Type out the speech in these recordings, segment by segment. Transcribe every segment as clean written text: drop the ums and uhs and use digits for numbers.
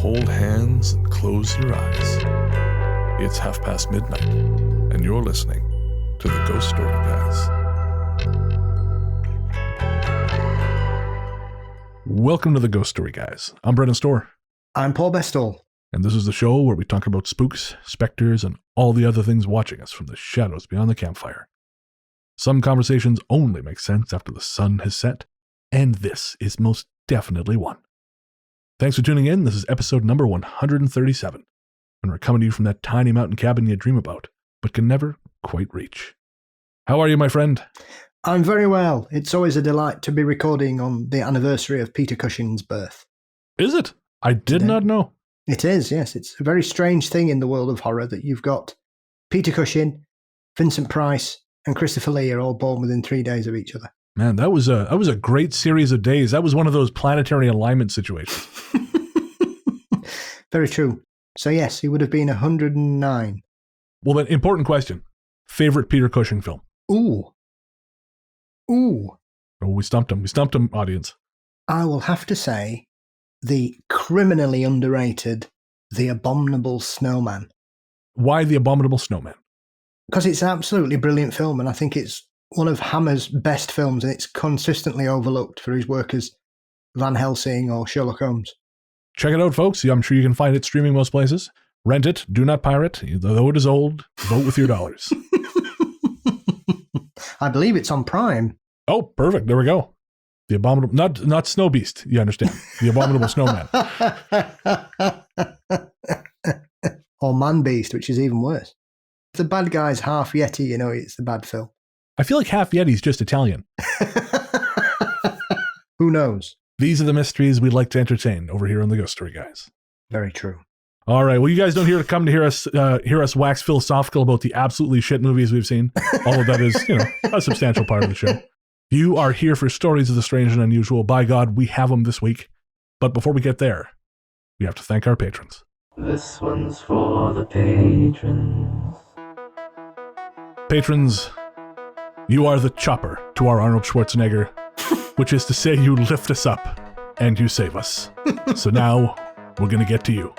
hold hands and close your eyes. It's midnight, and you're listening to the Ghost Story Guys. Welcome to the Ghost Story Guys. I'm Brennan Storr. I'm Paul Bestall. And this is the show where we talk about spooks, specters, and all the other things watching us from the shadows beyond the campfire. Some conversations only make sense after the sun has set, and this is most definitely one. Thanks for tuning in. This is episode number 137, and we're coming to you from that tiny mountain cabin you dream about, but can never quite reach. How are you, my friend? I'm very well. It's always a delight to be recording on the anniversary of Peter Cushing's birth. Is it? I did not know. It is, yes. It's a very strange thing in the world of horror that you've got Peter Cushing, Vincent Price, and Christopher Lee are all born within 3 days of each other. Man, that was a great series of days. That was one of those planetary alignment situations. Very true. So yes, he would have been 109. Well, then, important question. Favorite Peter Cushing film? Ooh. Oh, we stumped him. We stumped him, audience. I will have to say the criminally underrated The Abominable Snowman. Why The Abominable Snowman? Because it's an absolutely brilliant film, and I think it's one of Hammer's best films, and it's consistently overlooked for his work as Van Helsing or Sherlock Holmes. Check it out, folks. I'm sure you can find it streaming most places. Rent it. Do not pirate. Though it is old, vote with your dollars. I believe it's on Prime. Oh, perfect. There we go. The Abominable... Not Snow Beast, you understand. The Abominable Snowman. Or Man Beast, which is even worse. If the bad guy's half Yeti, you know it's a bad film. I feel like half Yeti's just Italian. Who knows? These are the mysteries we'd like to entertain over here on the Ghost Story Guys. Very true. All right. Well, you guys don't come to hear us wax philosophical about the absolutely shit movies we've seen. Although that is, a substantial part of the show. You are here for stories of the strange and unusual. By God, we have them this week. But before we get there, we have to thank our patrons. This one's for the patrons. Patrons, you are the chopper to our Arnold Schwarzenegger, which is to say you lift us up and you save us. So now we're going to get to you.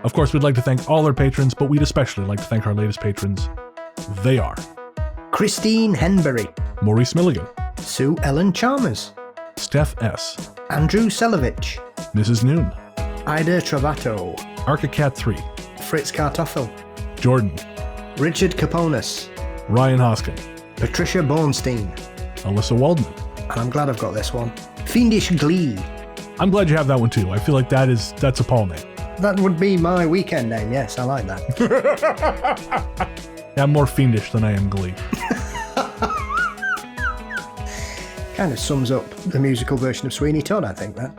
Of course, we'd like to thank all our patrons, but we'd especially like to thank our latest patrons. They are Christine Henbury, Maurice Milligan, Sue Ellen Chalmers, Steph S., Andrew Selovich, Mrs. Noon, Ida Travato, Arcacat 3, Fritz Kartoffel, Jordan, Richard Caponis, Ryan Hoskin, Patricia Bornstein, Alyssa Waldman. And I'm glad I've got this one. Fiendish Glee. I'm glad you have that one too. I feel like that's a Paul name. That would be my weekend name, yes, I like that. I'm more fiendish than I am Glee. Kind of sums up the musical version of Sweeney Todd, I think, that.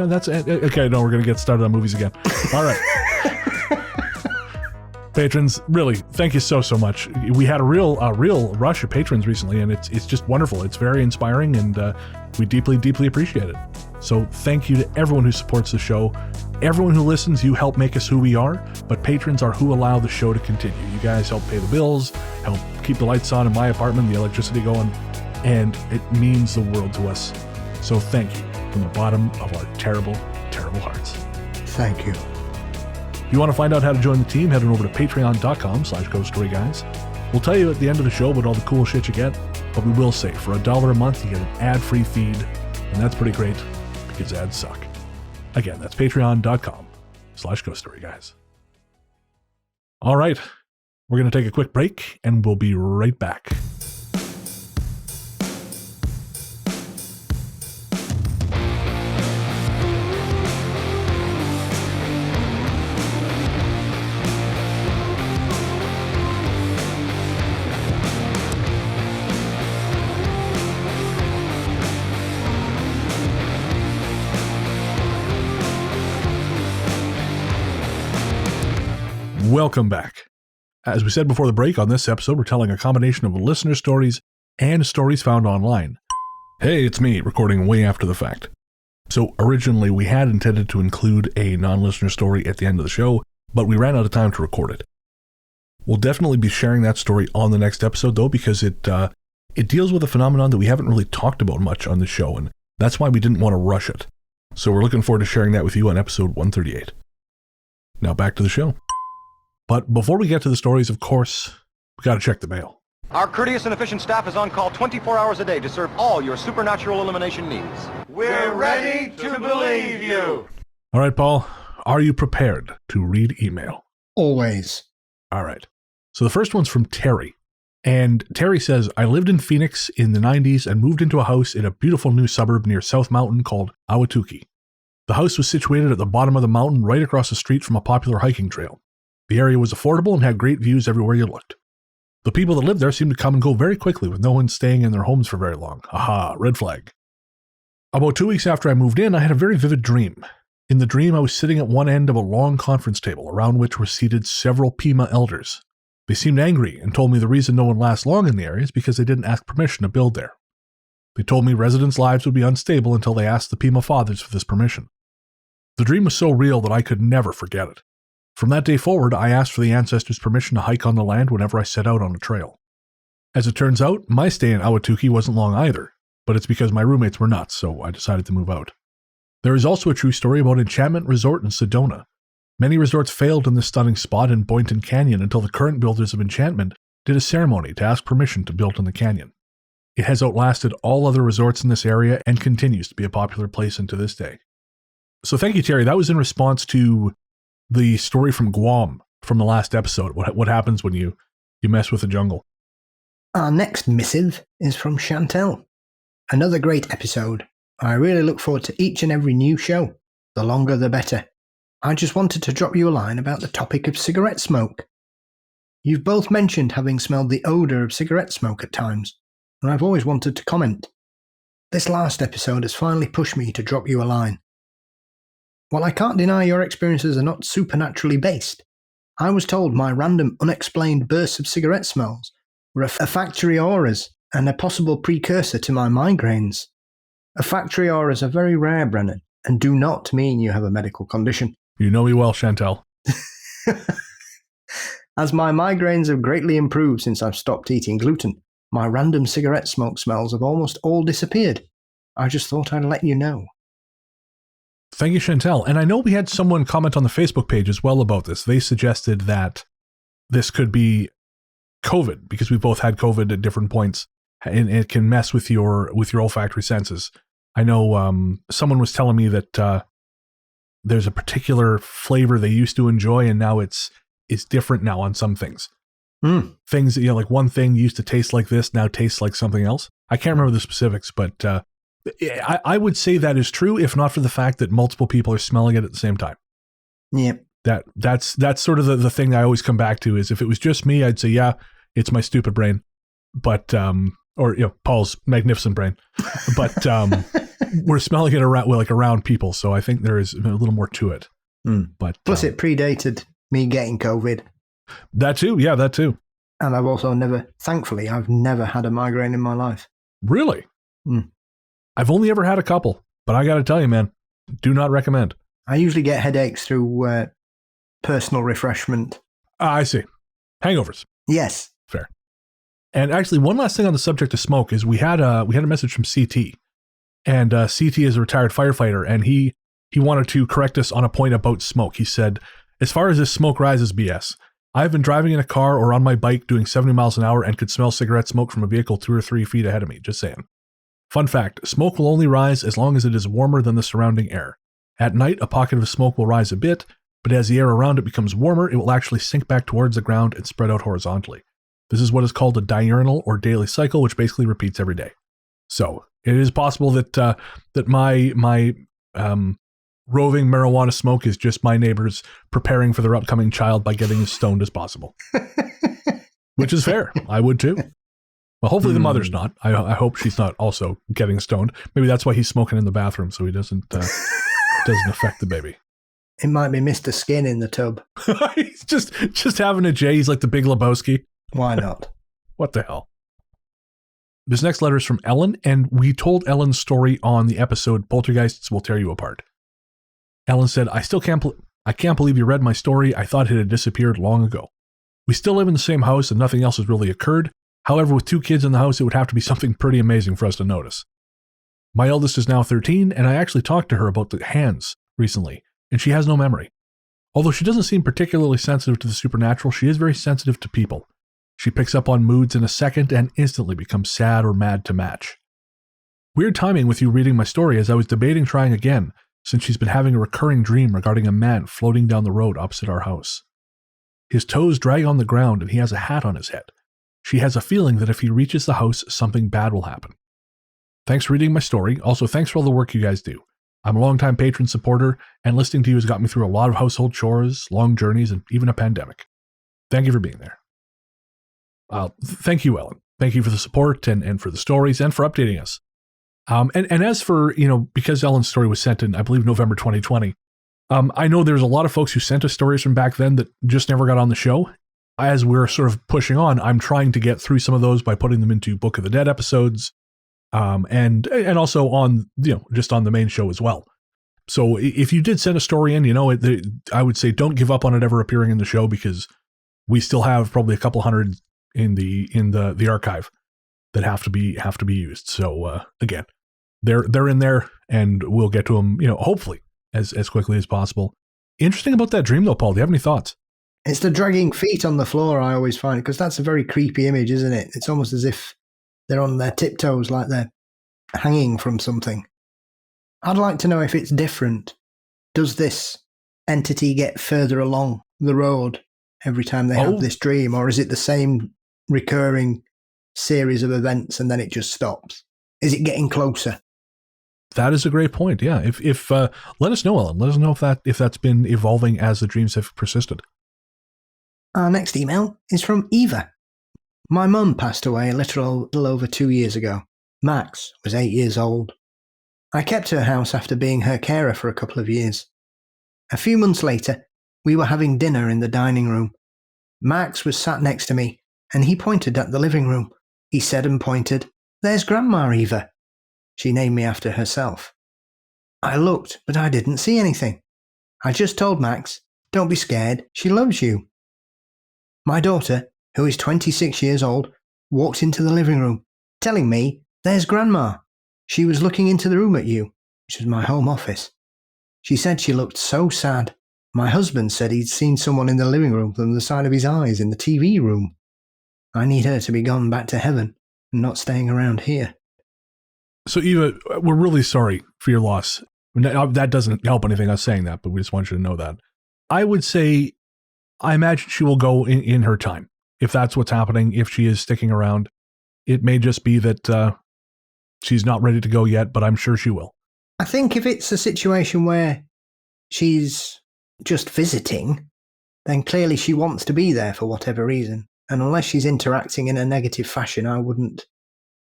That's okay. No, we're gonna get started on movies again. All right, patrons, really, thank you so much. We had a real rush of patrons recently, and it's just wonderful. It's very inspiring, and we deeply appreciate it. So thank you to everyone who supports the show. Everyone who listens, you help make us who we are, but patrons are who allow the show to continue. You guys help pay the bills, help keep the lights on in my apartment, the electricity going, and it means the world to us. So thank you from the bottom of our terrible hearts. Thank you. If you want to find out how to join the team, head on over to patreon.com/ghoststoryguys. We'll tell you at the end of the show about all the cool shit you get, but we will say for $1 a month, you get an ad-free feed, and that's pretty great because ads suck. Again, that's patreon.com/ghoststoryguys. All right, we're going to take a quick break, and we'll be right back. Welcome back. As we said before the break, on this episode, we're telling a combination of listener stories and stories found online. Hey, it's me, recording way after the fact. So originally, we had intended to include a non-listener story at the end of the show, but we ran out of time to record it. We'll definitely be sharing that story on the next episode, though, because it deals with a phenomenon that we haven't really talked about much on the show, and that's why we didn't want to rush it. So we're looking forward to sharing that with you on episode 138. Now back to the show. But before we get to the stories, of course, we got to check the mail. Our courteous and efficient staff is on call 24 hours a day to serve all your supernatural elimination needs. We're ready to believe you. All right, Paul, are you prepared to read email? Always. All right. So the first one's from Terry. And Terry says, I lived in Phoenix in the 90s and moved into a house in a beautiful new suburb near South Mountain called Ahwatukee. The house was situated at the bottom of the mountain right across the street from a popular hiking trail. The area was affordable and had great views everywhere you looked. The people that lived there seemed to come and go very quickly with no one staying in their homes for very long. Aha, red flag. About 2 weeks after I moved in, I had a very vivid dream. In the dream, I was sitting at one end of a long conference table around which were seated several Pima elders. They seemed angry and told me the reason no one lasts long in the area is because they didn't ask permission to build there. They told me residents' lives would be unstable until they asked the Pima fathers for this permission. The dream was so real that I could never forget it. From that day forward, I asked for the ancestors' permission to hike on the land whenever I set out on a trail. As it turns out, my stay in Ahwatukee wasn't long either, but it's because my roommates were nuts, so I decided to move out. There is also a true story about Enchantment Resort in Sedona. Many resorts failed in this stunning spot in Boynton Canyon until the current builders of Enchantment did a ceremony to ask permission to build in the canyon. It has outlasted all other resorts in this area and continues to be a popular place into this day. So thank you, Terry. That was in response to the story from Guam from the last episode. What happens when you mess with the jungle? Our next missive is from Chantel. Another great episode. I really look forward to each and every new show. The longer the better. I just wanted to drop you a line about the topic of cigarette smoke. You've both mentioned having smelled the odour of cigarette smoke at times, and I've always wanted to comment. This last episode has finally pushed me to drop you a line. While I can't deny your experiences are not supernaturally based, I was told my random unexplained bursts of cigarette smells were olfactory auras and a possible precursor to my migraines. Olfactory auras are very rare, Brennan, and do not mean you have a medical condition. You know me well, Chantel. As my migraines have greatly improved since I've stopped eating gluten, my random cigarette smoke smells have almost all disappeared. I just thought I'd let you know. Thank you, Chantel. And I know we had someone comment on the Facebook page as well about this. They suggested that this could be COVID because we both had COVID at different points, and it can mess with your olfactory senses. I know someone was telling me that there's a particular flavor they used to enjoy, and now it's different now on some things. Things, like one thing used to taste like this, now tastes like something else. I can't remember the specifics, but I would say that is true, if not for the fact that multiple people are smelling it at the same time. Yep. That's sort of the thing I always come back to is if it was just me, I'd say, yeah, it's my stupid brain. But, or, Paul's magnificent brain. But we're smelling it around people. So I think there is a little more to it. But plus it predated me getting COVID. That too. Yeah, that too. And thankfully, I've never had a migraine in my life. Really? I've only ever had a couple, but I got to tell you, man, do not recommend. I usually get headaches through personal refreshment. I see. Hangovers. Yes. Fair. And actually, one last thing on the subject of smoke is we had a message from CT, and CT is a retired firefighter, and he wanted to correct us on a point about smoke. He said, as far as this smoke rises BS, I've been driving in a car or on my bike doing 70 miles an hour and could smell cigarette smoke from a vehicle 2 or 3 feet ahead of me. Just saying. Fun fact, smoke will only rise as long as it is warmer than the surrounding air. At night, a pocket of smoke will rise a bit, but as the air around it becomes warmer, it will actually sink back towards the ground and spread out horizontally. This is what is called a diurnal or daily cycle, which basically repeats every day. So it is possible that my roving marijuana smoke is just my neighbors preparing for their upcoming child by getting as stoned as possible. Which is fair. I would too. Well, hopefully the mother's not. I hope she's not also getting stoned. Maybe that's why he's smoking in the bathroom, so he doesn't affect the baby. It might be Mr. Skin in the tub. He's just having a J. He's like the Big Lebowski. Why not? What the hell? This next letter is from Ellen, and we told Ellen's story on the episode Poltergeists Will Tear You Apart. Ellen said, I can't believe you read my story. I thought it had disappeared long ago. We still live in the same house and nothing else has really occurred. However, with 2 kids in the house, it would have to be something pretty amazing for us to notice. My eldest is now 13, and I actually talked to her about the hands recently, and she has no memory. Although she doesn't seem particularly sensitive to the supernatural, she is very sensitive to people. She picks up on moods in a second and instantly becomes sad or mad to match. Weird timing with you reading my story, as I was debating trying again, since she's been having a recurring dream regarding a man floating down the road opposite our house. His toes drag on the ground and he has a hat on his head. She has a feeling that if he reaches the house, something bad will happen. Thanks for reading my story. Also, thanks for all the work you guys do. I'm a longtime patron supporter, and listening to you has got me through a lot of household chores, long journeys, and even a pandemic. Thank you for being there. Thank you, Ellen. Thank you for the support and for the stories and for updating us. And as for, because Ellen's story was sent in, I believe, November 2020, I know there's a lot of folks who sent us stories from back then that just never got on the show. As we're sort of pushing on, I'm trying to get through some of those by putting them into Book of the Dead episodes, and also on, just on the main show as well. So if you did send a story in, I would say don't give up on it ever appearing in the show, because we still have probably a couple hundred in the archive that have to be used. So again, they're in there, and we'll get to them, hopefully as quickly as possible. Interesting about that dream though, Paul. Do you have any thoughts? It's the dragging feet on the floor I always find, because that's a very creepy image, isn't it? It's almost as if they're on their tiptoes, like they're hanging from something. I'd like to know if it's different. Does this entity get further along the road every time they have this dream, or is it the same recurring series of events and then it just stops? Is it getting closer? That is a great point. Yeah. If let us know, Ellen. Let us know if that's been evolving as the dreams have persisted. Our next email is from Eva. My mum passed away a little over 2 years ago. Max was 8 years old. I kept her house after being her carer for a couple of years. A few months later, we were having dinner in the dining room. Max was sat next to me, and he pointed at the living room. He said and pointed, "There's Grandma Eva." She named me after herself. I looked, but I didn't see anything. I just told Max, "Don't be scared, she loves you." My daughter, who is 26 years old, walked into the living room, telling me, "There's Grandma. She was looking into the room at you," which was my home office. She said she looked so sad. My husband said he'd seen someone in the living room from the side of his eyes in the TV room. I need her to be gone back to heaven and not staying around here. So, Eva, we're really sorry for your loss. That doesn't help anything, us saying that, but we just want you to know that. I would say, I imagine she will go in her time. If that's what's happening, if she is sticking around, it may just be that she's not ready to go yet, but I'm sure she will. I think if it's a situation where she's just visiting, then clearly she wants to be there for whatever reason. And unless she's interacting in a negative fashion, I wouldn't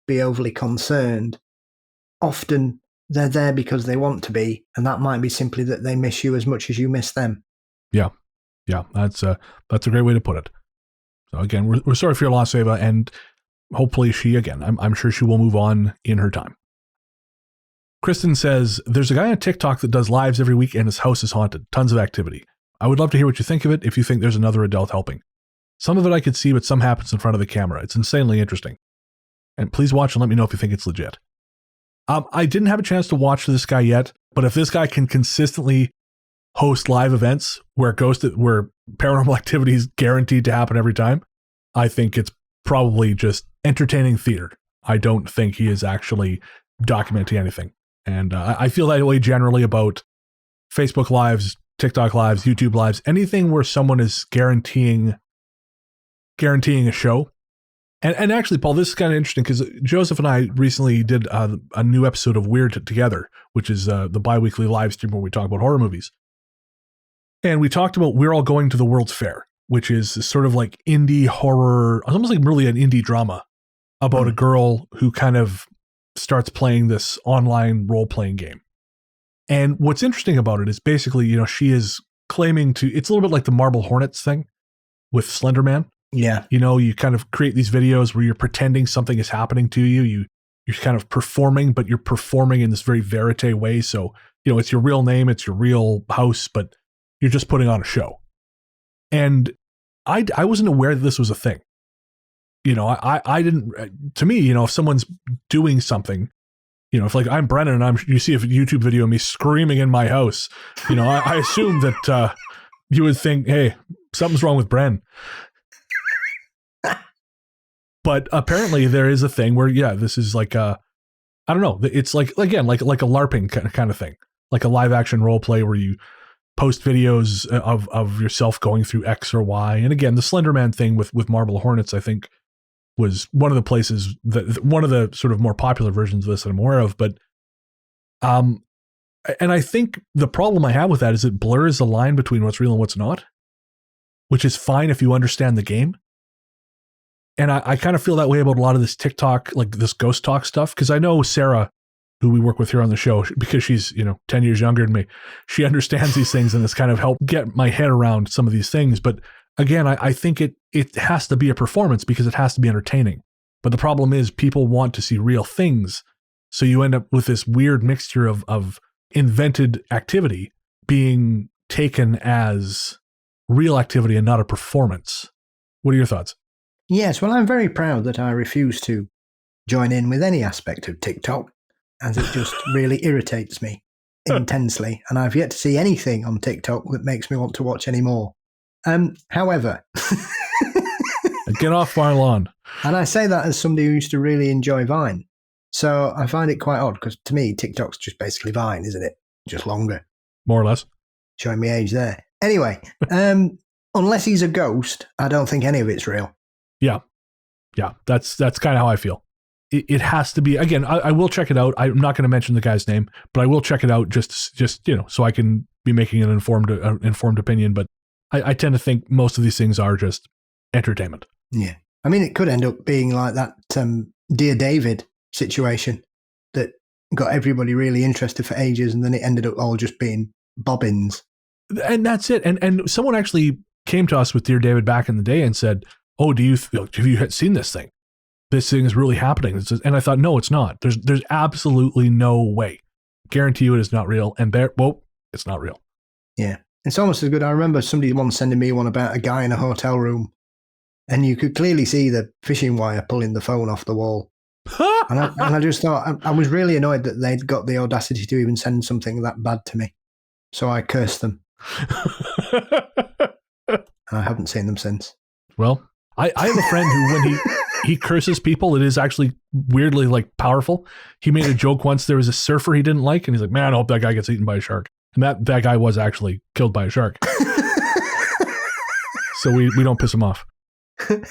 be overly concerned. Often they're there because they want to be, and that might be simply that they miss you as much as you miss them. Yeah, that's a great way to put it. So again, we're sorry for your loss, Eva, and hopefully I'm sure she will move on in her time. Kristen says, there's a guy on TikTok that does lives every week and his house is haunted. Tons of activity. I would love to hear what you think of it if you think there's another adult helping. Some of it I could see, but some happens in front of the camera. It's insanely interesting. And please watch and let me know if you think it's legit. I didn't have a chance to watch this guy yet, but if this guy can consistently host live events where paranormal activity is guaranteed to happen every time, I think it's probably just entertaining theater. I don't think he is actually documenting anything. And I feel that way generally about Facebook Lives, TikTok Lives, YouTube Lives, anything where someone is guaranteeing a show. And actually, Paul, this is kind of interesting because Joseph and I recently did a new episode of Weird Together, which is the bi-weekly live stream where we talk about horror movies. And we talked about We're All Going to the World's Fair, which is sort of like indie horror, almost like really an indie drama about a girl who kind of starts playing this online role-playing game. And what's interesting about it is basically, she is claiming to, it's a little bit like the Marble Hornets thing with Slender Man. Yeah. You kind of create these videos where you're pretending something is happening to you. You're kind of performing, but you're performing in this very verite way. So, it's your real name, it's your real house, but you're just putting on a show. And I wasn't aware that this was a thing. I didn't, to me, if someone's doing something if like I'm Brennan and you see a YouTube video of me screaming in my house, I assume that you would think, hey, something's wrong with Bren. But apparently there is a thing where, this is like I don't know. It's like, again, like a LARPing kind of thing, like a live action role play where you post videos of yourself going through X or Y. And again, the Slenderman thing with Marble Hornets, I think, was one of the places one of the sort of more popular versions of this that I'm aware of. But, and I think the problem I have with that is it blurs the line between what's real and what's not, which is fine if you understand the game. And I kind of feel that way about a lot of this TikTok, like this ghost talk stuff, because I know Sarah, who we work with here on the show, because she's, 10 years younger than me, she understands these things and it's kind of helped get my head around some of these things. But again, I think it has to be a performance because it has to be entertaining. But the problem is people want to see real things. So you end up with this weird mixture of invented activity being taken as real activity and not a performance. What are your thoughts? Yes, well, I'm very proud that I refuse to join in with any aspect of TikTok, as it just really irritates me intensely, and I've yet to see anything on TikTok that makes me want to watch any more. However... Get off my lawn. And I say that as somebody who used to really enjoy Vine. So I find it quite odd, because to me, TikTok's just basically Vine, isn't it? Just longer. More or less. Showing me age there. Anyway, unless he's a ghost, I don't think any of it's real. Yeah, that's kind of how I feel. It has to be. Again, I will check it out. I'm not going to mention the guy's name, but I will check it out just so I can be making an informed opinion. But I tend to think most of these things are just entertainment. Yeah, I mean, it could end up being like that Dear David situation that got everybody really interested for ages, and then it ended up all just being bobbins. And that's it. And someone actually came to us with Dear David back in the day and said, "Oh, have you seen this thing? This thing is really happening." And I thought, no, it's not. There's absolutely no way. Guarantee you it is not real. And it's not real. Yeah. It's almost as good. I remember somebody once sending me one about a guy in a hotel room, and you could clearly see the fishing wire pulling the phone off the wall. and I just thought, I was really annoyed that they'd got the audacity to even send something that bad to me. So I cursed them. I haven't seen them since. Well, I have a friend who, when he curses people, it is actually weirdly like powerful. He made a joke once. There was a surfer he didn't like, and he's like, "Man, I hope that guy gets eaten by a shark." And that guy was actually killed by a shark. So we don't piss him off. And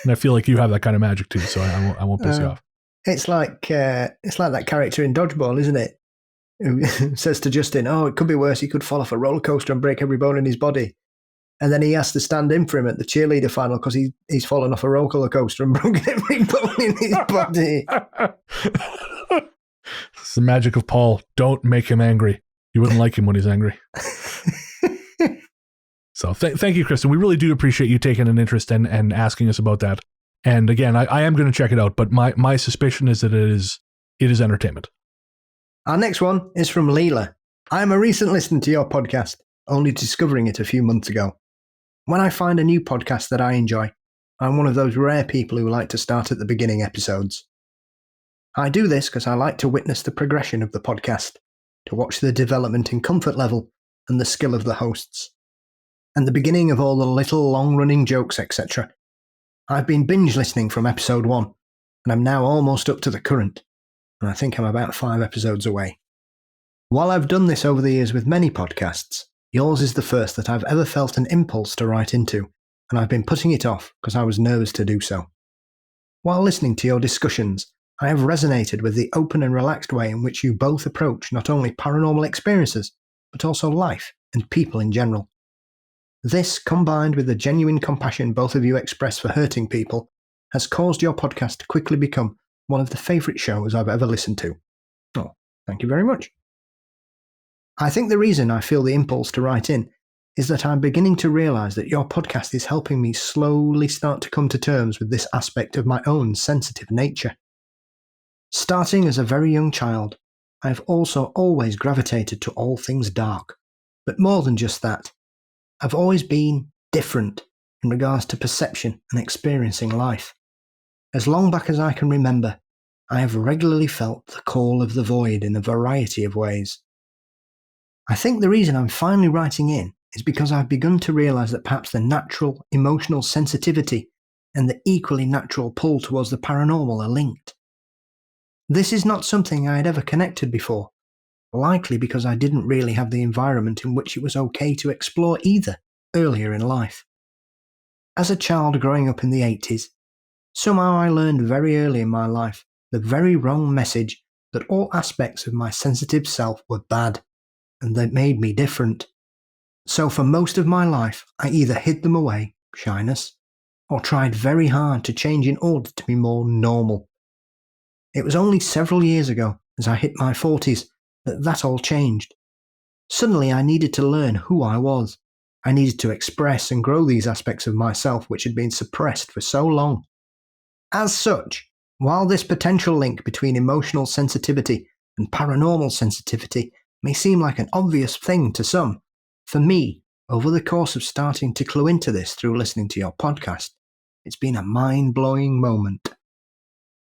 I feel like you have that kind of magic too, so I won't piss you off. It's like that character in Dodgeball, isn't it? Who says to Justin, "Oh, it could be worse. He could fall off a roller coaster and break every bone in his body." And then he has to stand in for him at the cheerleader final because he's fallen off a roller coaster and broken every bone in his body. It's the magic of Paul. Don't make him angry. You wouldn't like him when he's angry. So thank you, Kristen. We really do appreciate you taking an interest and asking us about that. And again, I am going to check it out, but my suspicion is that it is entertainment. Our next one is from Leela. I am a recent listener to your podcast, only discovering it a few months ago. When I find a new podcast that I enjoy, I'm one of those rare people who like to start at the beginning episodes. I do this because I like to witness the progression of the podcast, to watch the development in comfort level and the skill of the hosts, and the beginning of all the little long-running jokes, etc. I've been binge listening from episode 1, and I'm now almost up to the current, and I think I'm about 5 episodes away. While I've done this over the years with many podcasts, yours is the first that I've ever felt an impulse to write into, and I've been putting it off because I was nervous to do so. While listening to your discussions, I have resonated with the open and relaxed way in which you both approach not only paranormal experiences, but also life and people in general. This, combined with the genuine compassion both of you express for hurting people, has caused your podcast to quickly become one of the favourite shows I've ever listened to. Oh, thank you very much. I think the reason I feel the impulse to write in is that I'm beginning to realise that your podcast is helping me slowly start to come to terms with this aspect of my own sensitive nature. Starting as a very young child, I have also always gravitated to all things dark. But more than just that, I've always been different in regards to perception and experiencing life. As long back as I can remember, I have regularly felt the call of the void in a variety of ways. I think the reason I'm finally writing in is because I've begun to realise that perhaps the natural emotional sensitivity and the equally natural pull towards the paranormal are linked. This is not something I had ever connected before, likely because I didn't really have the environment in which it was okay to explore either earlier in life. As a child growing up in the 80s, somehow I learned very early in my life the very wrong message that all aspects of my sensitive self were bad, and that made me different. So for most of my life, I either hid them away, shyness, or tried very hard to change in order to be more normal. It was only several years ago, as I hit my 40s, that all changed. Suddenly I needed to learn who I was. I needed to express and grow these aspects of myself which had been suppressed for so long. As such, while this potential link between emotional sensitivity and paranormal sensitivity may seem like an obvious thing to some, for me, over the course of starting to clue into this through listening to your podcast, it's been a mind-blowing moment.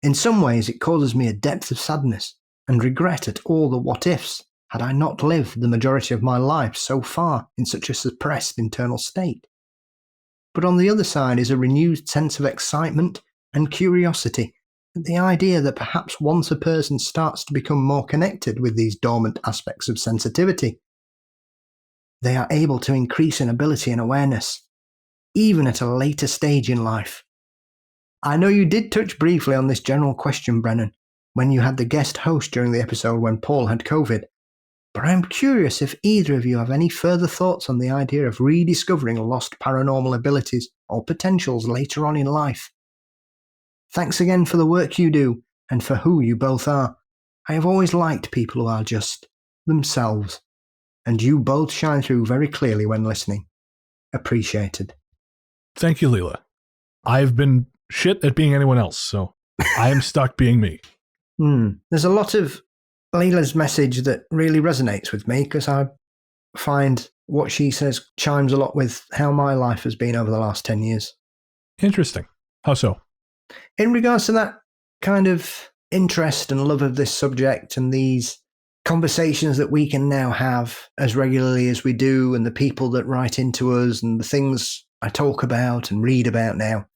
In some ways, it causes me a depth of sadness and regret at all the what-ifs had I not lived the majority of my life so far in such a suppressed internal state. But on the other side is a renewed sense of excitement and curiosity at the idea that perhaps once a person starts to become more connected with these dormant aspects of sensitivity, they are able to increase in ability and awareness, even at a later stage in life. I know you did touch briefly on this general question, Brennan, when you had the guest host during the episode when Paul had COVID, but I'm curious if either of you have any further thoughts on the idea of rediscovering lost paranormal abilities or potentials later on in life. Thanks again for the work you do and for who you both are. I have always liked people who are just themselves, and you both shine through very clearly when listening. Appreciated. Thank you, Leela. I've been shit at being anyone else, so I am stuck being me. There's a lot of Leela's message that really resonates with me because I find what she says chimes a lot with how my life has been over the last 10 years. Interesting. How so? In regards to that kind of interest and love of this subject and these conversations that we can now have as regularly as we do, and the people that write into us and the things I talk about and read about now,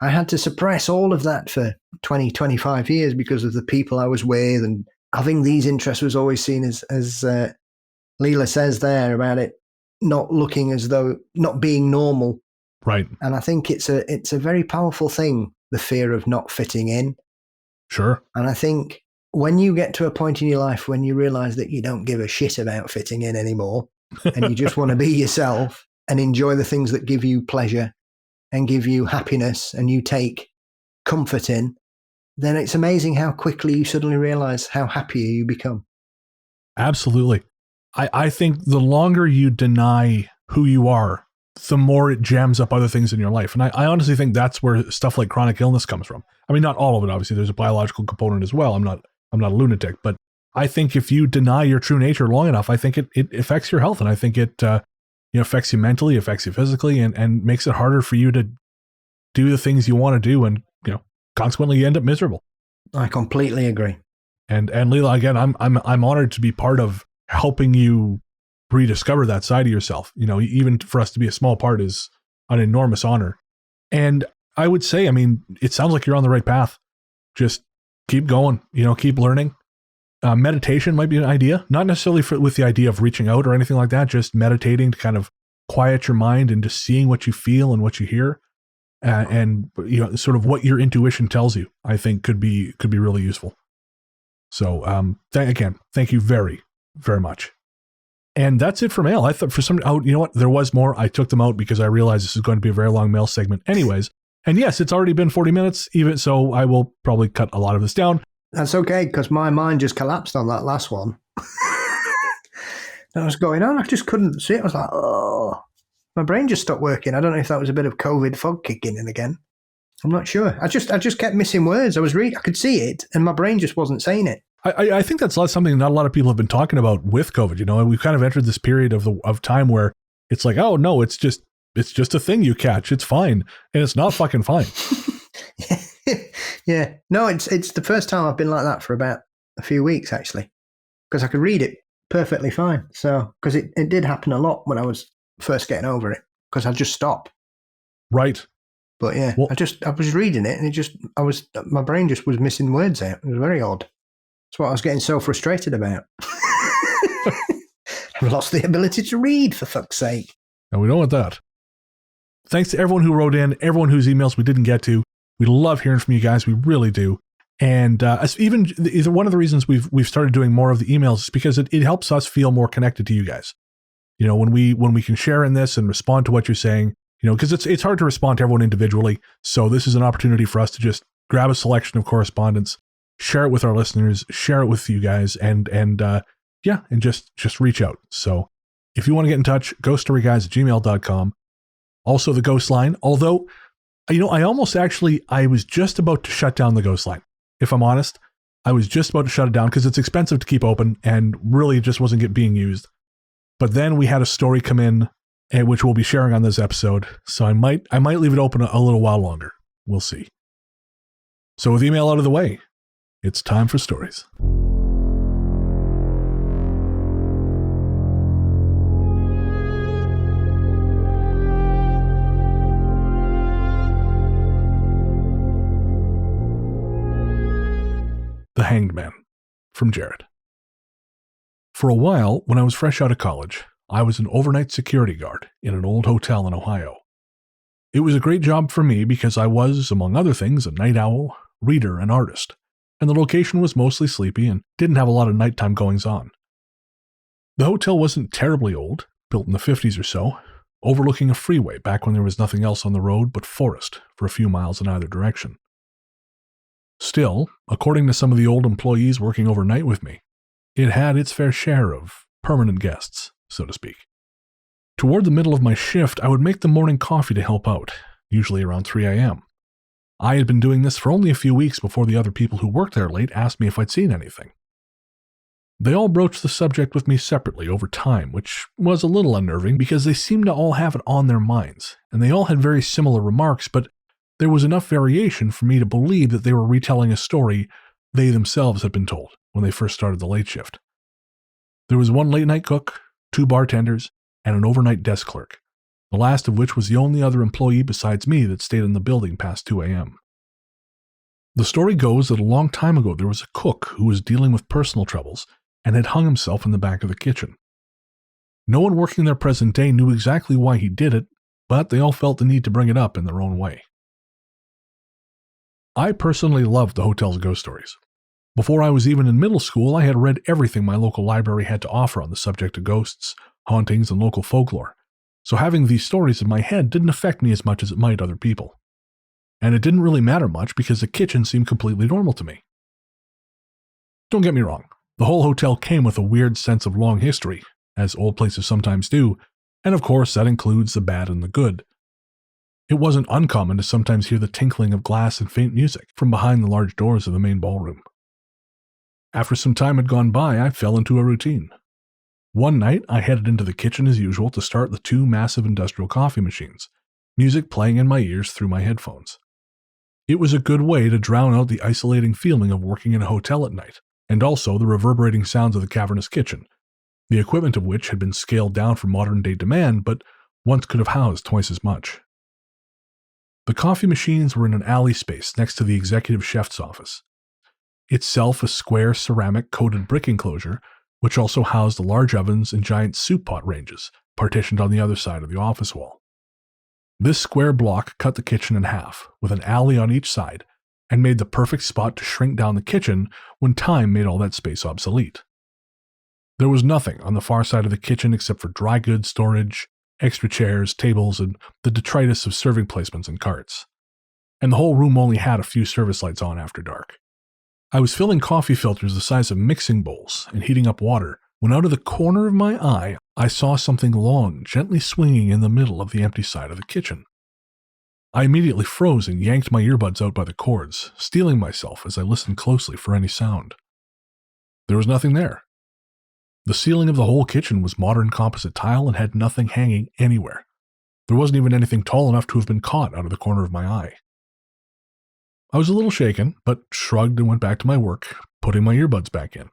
I had to suppress all of that for 20, 25 years because of the people I was with, and having these interests was always seen as Leela says there about it not looking as though, not being normal. Right. And I think it's a very powerful thing, the fear of not fitting in. Sure. And I think when you get to a point in your life when you realize that you don't give a shit about fitting in anymore and you just want to be yourself and enjoy the things that give you pleasure and give you happiness and you take comfort in, then it's amazing how quickly you suddenly realize how happier you become. Absolutely. I think the longer you deny who you are, the more it jams up other things in your life. And I honestly think that's where stuff like chronic illness comes from. I mean, not all of it, obviously. There's a biological component as well. I'm not a lunatic, but I think if you deny your true nature long enough, I think it affects your health. And I think it affects you mentally, affects you physically, and makes it harder for you to do the things you want to do. And, consequently you end up miserable. I completely agree. And Leela, again, I'm honored to be part of helping you rediscover that side of yourself. Even for us to be a small part is an enormous honor. And I would say, it sounds like you're on the right path. Just keep going, keep learning. Meditation might be an idea, not necessarily with the idea of reaching out or anything like that, just meditating to kind of quiet your mind and just seeing what you feel and what you hear. And sort of what your intuition tells you, I think could be really useful. So again, thank you very, very much. And that's it for mail. I thought you know what? There was more. I took them out because I realized this is going to be a very long mail segment anyways. And yes, it's already been 40 minutes, even so I will probably cut a lot of this down. That's okay, because my mind just collapsed on that last one. That was going on. I just couldn't see it. I was like, oh. My brain just stopped working. I don't know if that was a bit of COVID fog kicking in again. I'm not sure. I just kept missing words. I could see it, and my brain just wasn't saying it. I think that's something not a lot of people have been talking about with COVID. We've kind of entered this period of time where it's like, oh no, it's just a thing you catch. It's fine, and it's not fucking fine. Yeah. No, it's the first time I've been like that for about a few weeks, actually, because I could read it perfectly fine. So, because it did happen a lot when I was first getting over it, because I'd just stop. Right. But yeah, Well, I was reading it and my brain just was missing words out. It was very odd. That's what I was getting so frustrated about. I've lost the ability to read, for fuck's sake. and we don't want that. Thanks to everyone who wrote in, everyone whose emails we didn't get to. We love hearing from you guys. We really do. And even one of the reasons we've started doing more of the emails is because it helps us feel more connected to you guys. You know, when we can share in this and respond to what you're saying, you know, because it's hard to respond to everyone individually. So this is an opportunity for us to just grab a selection of correspondence, share it with our listeners, share it with you guys, and just reach out. So if you want to get in touch, ghoststoryguys@gmail.com. Also the ghost line, although, you know, I was just about to shut down the ghost line. If I'm honest, I was just about to shut it down because it's expensive to keep open and really just wasn't being used. But then we had a story come in, which we'll be sharing on this episode. So I might leave it open a little while longer. We'll see. So with email out of the way, it's time for stories. The Hanged Man, from Jared. For a while, when I was fresh out of college, I was an overnight security guard in an old hotel in Ohio. It was a great job for me because I was, among other things, a night owl, reader, and artist, and the location was mostly sleepy and didn't have a lot of nighttime goings-on. The hotel wasn't terribly old, built in the 50s or so, overlooking a freeway back when there was nothing else on the road but forest for a few miles in either direction. Still, according to some of the old employees working overnight with me, it had its fair share of permanent guests, so to speak. Toward the middle of my shift, I would make the morning coffee to help out, usually around 3 a.m. I had been doing this for only a few weeks before the other people who worked there late asked me if I'd seen anything. They all broached the subject with me separately over time, which was a little unnerving because they seemed to all have it on their minds, and they all had very similar remarks, but there was enough variation for me to believe that they were retelling a story they themselves had been told when they first started the late shift. There was one late-night cook, 2 bartenders, and an overnight desk clerk, the last of which was the only other employee besides me that stayed in the building past 2 a.m. The story goes that a long time ago there was a cook who was dealing with personal troubles and had hung himself in the back of the kitchen. No one working there present day knew exactly why he did it, but they all felt the need to bring it up in their own way. I personally loved the hotel's ghost stories. Before I was even in middle school, I had read everything my local library had to offer on the subject of ghosts, hauntings, and local folklore, so having these stories in my head didn't affect me as much as it might other people. And it didn't really matter much because the kitchen seemed completely normal to me. Don't get me wrong, the whole hotel came with a weird sense of long history, as old places sometimes do, and of course that includes the bad and the good. It wasn't uncommon to sometimes hear the tinkling of glass and faint music from behind the large doors of the main ballroom. After some time had gone by, I fell into a routine. One night, I headed into the kitchen as usual to start the 2 massive industrial coffee machines, music playing in my ears through my headphones. It was a good way to drown out the isolating feeling of working in a hotel at night, and also the reverberating sounds of the cavernous kitchen, the equipment of which had been scaled down for modern-day demand, but once could have housed twice as much. The coffee machines were in an alley space next to the executive chef's office. Itself a square ceramic coated brick enclosure, which also housed the large ovens and giant soup pot ranges, partitioned on the other side of the office wall. This square block cut the kitchen in half, with an alley on each side, and made the perfect spot to shrink down the kitchen when time made all that space obsolete. There was nothing on the far side of the kitchen except for dry goods storage, extra chairs, tables, and the detritus of serving placements and carts. And the whole room only had a few service lights on after dark. I was filling coffee filters the size of mixing bowls and heating up water when out of the corner of my eye I saw something long gently swinging in the middle of the empty side of the kitchen. I immediately froze and yanked my earbuds out by the cords, steeling myself as I listened closely for any sound. There was nothing there. The ceiling of the whole kitchen was modern composite tile and had nothing hanging anywhere. There wasn't even anything tall enough to have been caught out of the corner of my eye. I was a little shaken, but shrugged and went back to my work, putting my earbuds back in.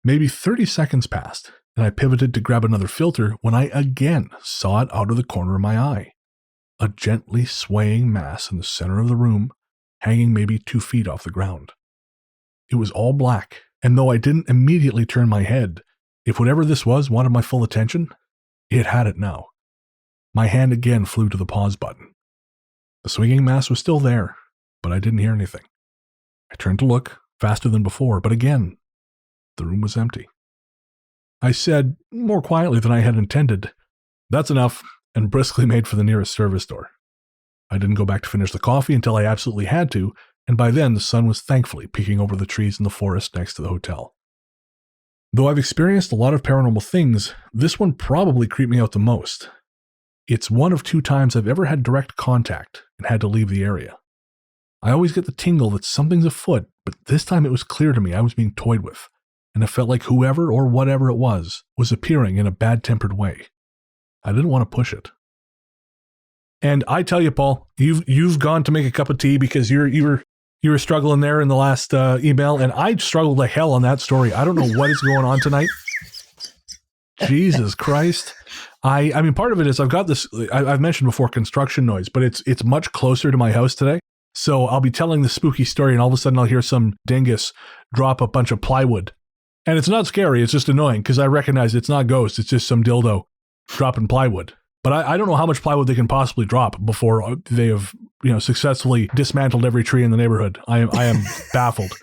Maybe 30 seconds passed, and I pivoted to grab another filter when I again saw it out of the corner of my eye. A gently swaying mass in the center of the room, hanging maybe 2 feet off the ground. It was all black, and though I didn't immediately turn my head, if whatever this was wanted my full attention, it had it now. My hand again flew to the pause button. The swinging mass was still there, but I didn't hear anything. I turned to look, faster than before, but again, the room was empty. I said, more quietly than I had intended, "That's enough," and briskly made for the nearest service door. I didn't go back to finish the coffee until I absolutely had to, and by then the sun was thankfully peeking over the trees in the forest next to the hotel. Though I've experienced a lot of paranormal things, this one probably creeped me out the most. It's one of 2 times I've ever had direct contact and had to leave the area. I always get the tingle that something's afoot, but this time it was clear to me I was being toyed with, and it felt like whoever or whatever it was appearing in a bad-tempered way. I didn't want to push it. And I tell you, Paul, you've gone to make a cup of tea because you were struggling there in the last email, and I struggled like hell on that story. I don't know what is going on tonight. Jesus Christ. I mean, part of it is I've got this, I've mentioned before, construction noise, but it's much closer to my house today. So I'll be telling the spooky story, and all of a sudden I'll hear some dingus drop a bunch of plywood. And it's not scary, it's just annoying, because I recognize it's not ghosts, it's just some dildo dropping plywood. But I don't know how much plywood they can possibly drop before they have, successfully dismantled every tree in the neighborhood. I am baffled.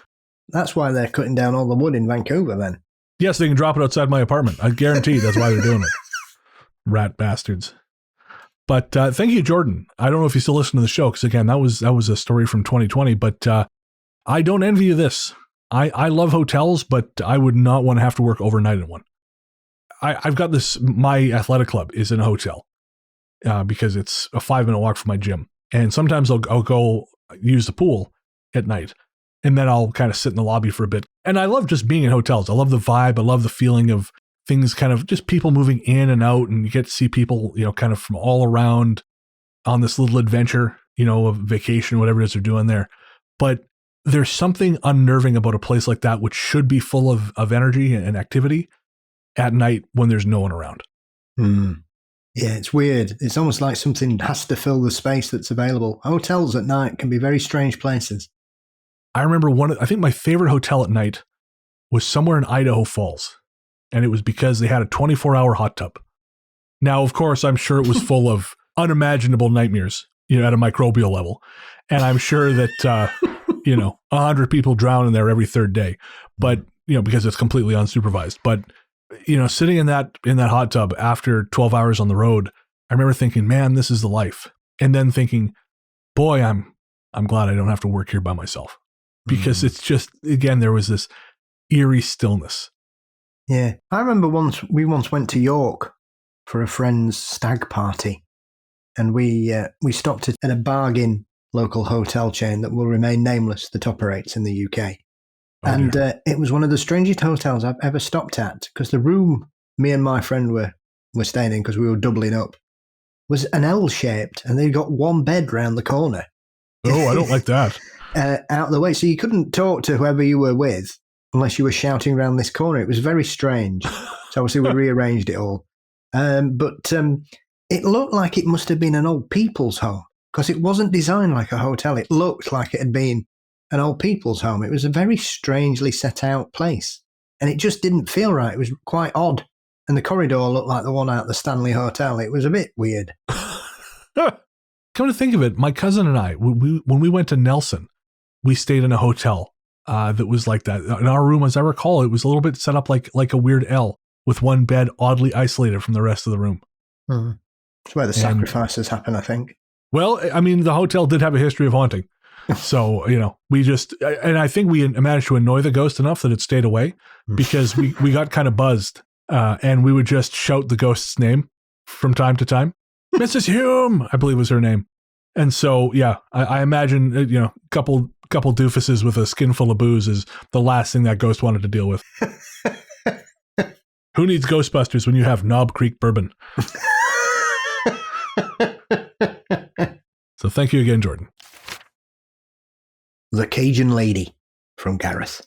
That's why they're cutting down all the wood in Vancouver then. Yes, they can drop it outside my apartment. I guarantee that's why they're doing it. Rat bastards. But thank you, Jordan. I don't know if you still listen to the show, because again, that was a story from 2020, but I don't envy you this. I love hotels, but I would not want to have to work overnight in one. I've got this, my athletic club is in a hotel because it's a 5-minute walk from my gym. And sometimes I'll go use the pool at night, and then I'll kind of sit in the lobby for a bit. And I love just being in hotels. I love the vibe. I love the feeling of things, kind of just people moving in and out, and you get to see people, kind of from all around on this little adventure, of vacation, whatever it is they're doing there. But there's something unnerving about a place like that, which should be full of energy and activity at night when there's no one around. Yeah, it's weird. It's almost like something has to fill the space that's available. Hotels at night can be very strange places. I remember I think my favorite hotel at night was somewhere in Idaho Falls. And it was because they had a 24-hour hot tub. Now, of course, I'm sure it was full of unimaginable nightmares, at a microbial level. And I'm sure that, 100 people drown in there every 3rd day. But, because it's completely unsupervised. But, sitting in that hot tub after 12 hours on the road, I remember thinking, man, this is the life. And then thinking, boy, I'm glad I don't have to work here by myself. Because it's just, again, there was this eerie stillness. Yeah, I remember we once went to York for a friend's stag party, and we stopped at a bargain local hotel chain that will remain nameless that operates in the UK. And it was one of the strangest hotels I've ever stopped at, because the room me and my friend were staying in, because we were doubling up, was an L-shaped, and they got one bed round the corner. Oh, I don't like that. Out of the way, so you couldn't talk to whoever you were with unless you were shouting around this corner. It was very strange. So obviously we rearranged it all. But it looked like it must have been an old people's home, because it wasn't designed like a hotel. It looked like it had been an old people's home. It was a very strangely set out place, and it just didn't feel right. It was quite odd. And the corridor looked like the one out the Stanley Hotel. It was a bit weird. Come to think of it, my cousin and I, when we went to Nelson, we stayed in a hotel that was like that. In our room, as I recall, it was a little bit set up like a weird L, with one bed oddly isolated from the rest of the room. It's where the sacrifices happen, I think. Well, I mean, the hotel did have a history of haunting. So, we just, and I think we managed to annoy the ghost enough that it stayed away, because we got kind of buzzed, and we would just shout the ghost's name from time to time. Mrs. Hume, I believe was her name. And so, yeah, I imagine, couple doofuses with a skin full of booze is the last thing that ghost wanted to deal with. Who needs Ghostbusters when you have Knob Creek bourbon? So thank you again, Jordan. The Cajun Lady, from Gareth.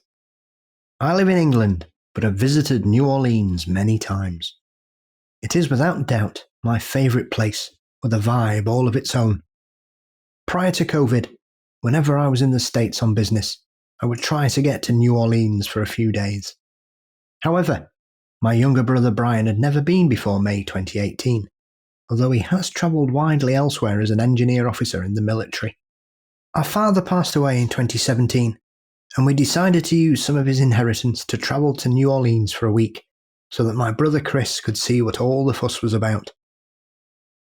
I live in England, but have visited New Orleans many times. It is without doubt my favourite place, with a vibe all of its own. Prior to COVID, whenever I was in the States on business, I would try to get to New Orleans for a few days. However, my younger brother Brian had never been before May 2018, although he has travelled widely elsewhere as an engineer officer in the military. Our father passed away in 2017, and we decided to use some of his inheritance to travel to New Orleans for a week, so that my brother Chris could see what all the fuss was about.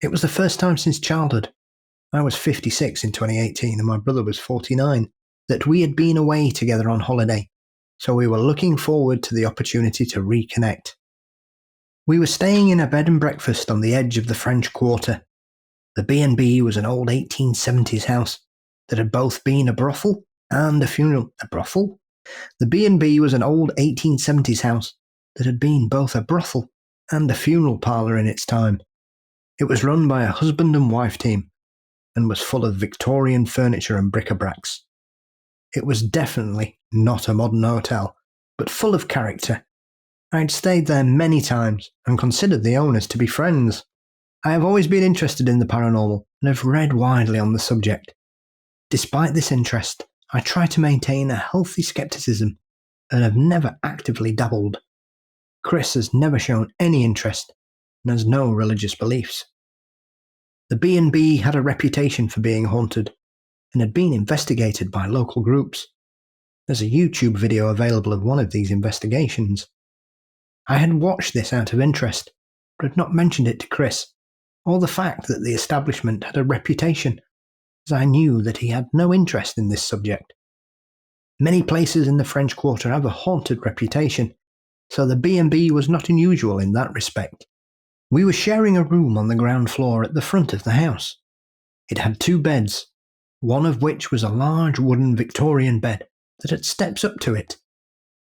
It was the first time since childhood, I was 56 in 2018 and my brother was 49, that we had been away together on holiday, so we were looking forward to the opportunity to reconnect. We were staying in a bed and breakfast on the edge of the French Quarter. The B&B was an old 1870s house that had both been a brothel and a funeral. A brothel? The B&B was an old 1870s house that had been both a brothel and a funeral parlour in its time. It was run by a husband and wife team and was full of Victorian furniture and bric-a-bracs. It was definitely not a modern hotel, but full of character. I had stayed there many times and considered the owners to be friends. I have always been interested in the paranormal and have read widely on the subject. Despite this interest, I try to maintain a healthy skepticism and have never actively dabbled. Chris has never shown any interest and has no religious beliefs. The B&B had a reputation for being haunted and had been investigated by local groups. There's a YouTube video available of one of these investigations. I had watched this out of interest, but had not mentioned it to Chris, or the fact that the establishment had a reputation, as I knew that he had no interest in this subject. Many places in the French Quarter have a haunted reputation, so the B&B was not unusual in that respect. We were sharing a room on the ground floor at the front of the house. It had 2 beds, one of which was a large wooden Victorian bed that had steps up to it.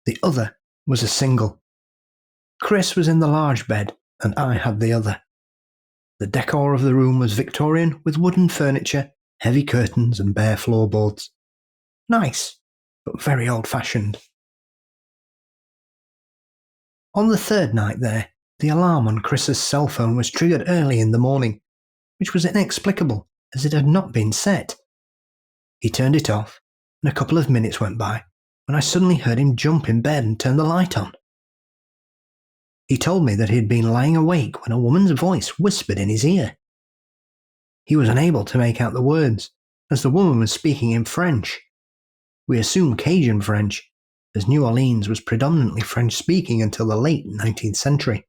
The other was a single. Chris was in the large bed, and I had the other. The decor of the room was Victorian, with wooden furniture, heavy curtains, and bare floorboards. Nice, but very old-fashioned. On the 3rd night there, the alarm on Chris's cell phone was triggered early in the morning, which was inexplicable, as it had not been set. He turned it off, and a couple of minutes went by, when I suddenly heard him jump in bed and turn the light on. He told me that he had been lying awake when a woman's voice whispered in his ear. He was unable to make out the words, as the woman was speaking in French. We assume Cajun French, as New Orleans was predominantly French-speaking until the late 19th century.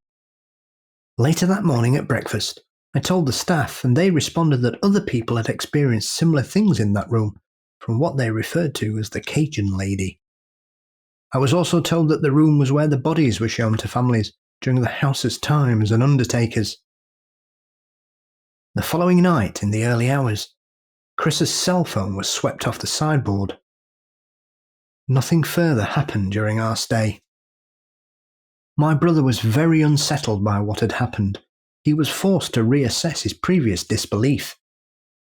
Later that morning at breakfast, I told the staff, and they responded that other people had experienced similar things in that room, from what they referred to as the Cajun Lady. I was also told that the room was where the bodies were shown to families during the house's time as an undertaker's. The following night, in the early hours, Chris's cell phone was swept off the sideboard. Nothing further happened during our stay. My brother was very unsettled by what had happened. He was forced to reassess his previous disbelief.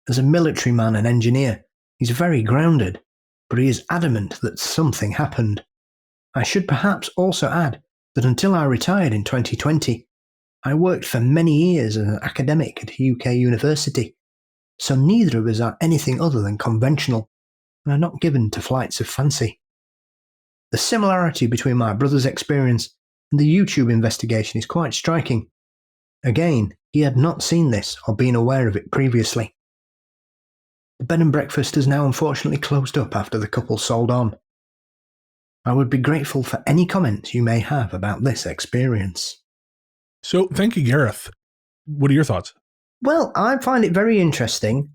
As a military man and engineer, he's very grounded, but he is adamant that something happened. I should perhaps also add that until I retired in 2020, I worked for many years as an academic at a UK university, so neither of us are anything other than conventional and are not given to flights of fancy. The similarity between my brother's experience and the YouTube investigation is quite striking. Again, he had not seen this or been aware of it previously. The bed and breakfast has now unfortunately closed up after the couple sold on. I would be grateful for any comments you may have about this experience. So, thank you, Gareth. What are your thoughts? Well, I find it very interesting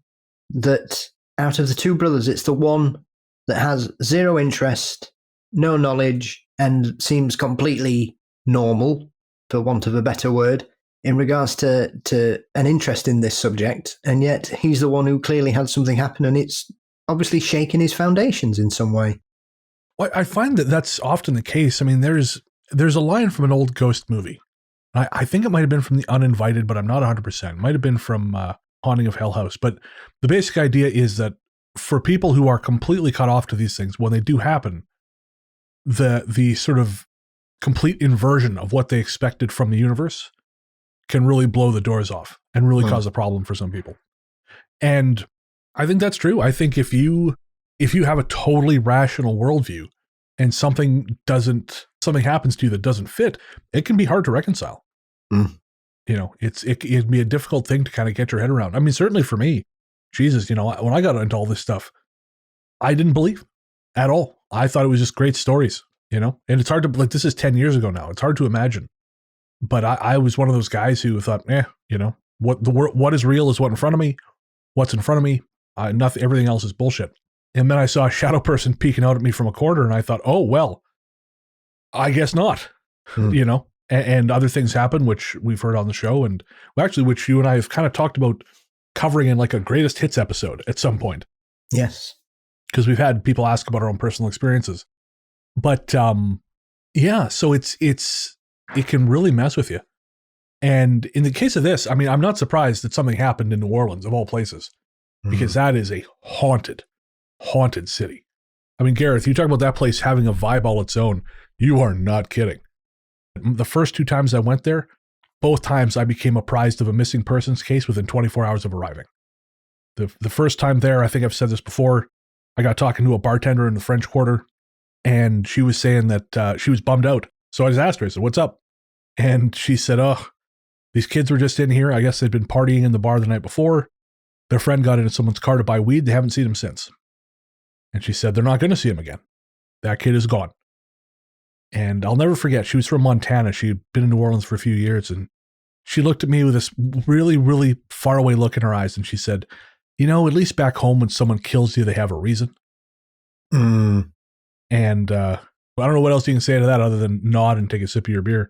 that out of the 2 brothers, it's the one that has zero interest, no knowledge, and seems completely normal, for want of a better word, in regards to an interest in this subject, and yet he's the one who clearly had something happen, and it's obviously shaken his foundations in some way. Well, I find that that's often the case. I mean, there's a line from an old ghost movie. I think it might have been from The Uninvited, but I'm not 100%. It might have been from Haunting of Hell House. But the basic idea is that for people who are completely cut off to these things, when they do happen, the sort of complete inversion of what they expected from the universe can really blow the doors off and really cause a problem for some people. And I think that's true. I think if you have a totally rational worldview and something happens to you that doesn't fit, it can be hard to reconcile. It can be a difficult thing to kind of get your head around. I mean, certainly for me, Jesus, when I got into all this stuff, I didn't believe at all. I thought it was just great stories, and it's hard to, this is 10 years ago now. It's hard to imagine. But I was one of those guys who thought, what is real is what in front of me. What's in front of me, nothing. Everything else is bullshit. And then I saw a shadow person peeking out at me from a corner, and I thought, oh well, I guess not. And other things happen, which we've heard on the show, and which you and I have kind of talked about covering in like a greatest hits episode at some point. Yes, because we've had people ask about our own personal experiences. But so it can really mess with you. And in the case of this, I mean, I'm not surprised that something happened in New Orleans, of all places, because that is a haunted city. I mean, Gareth, you talk about that place having a vibe all its own. You are not kidding. The first 2 times I went there, both times I became apprised of a missing persons case within 24 hours of arriving. The first time there, I think I've said this before, I got talking to a bartender in the French Quarter, and she was saying that she was bummed out. So I just asked her, I said, what's up? And she said, these kids were just in here. I guess they'd been partying in the bar the night before. Their friend got into someone's car to buy weed. They haven't seen him since. And she said, they're not going to see him again. That kid is gone. And I'll never forget, she was from Montana. She had been in New Orleans for a few years, and she looked at me with this really, really far away look in her eyes, and she said, at least back home when someone kills you, they have a reason. And I don't know what else you can say to that other than nod and take a sip of your beer.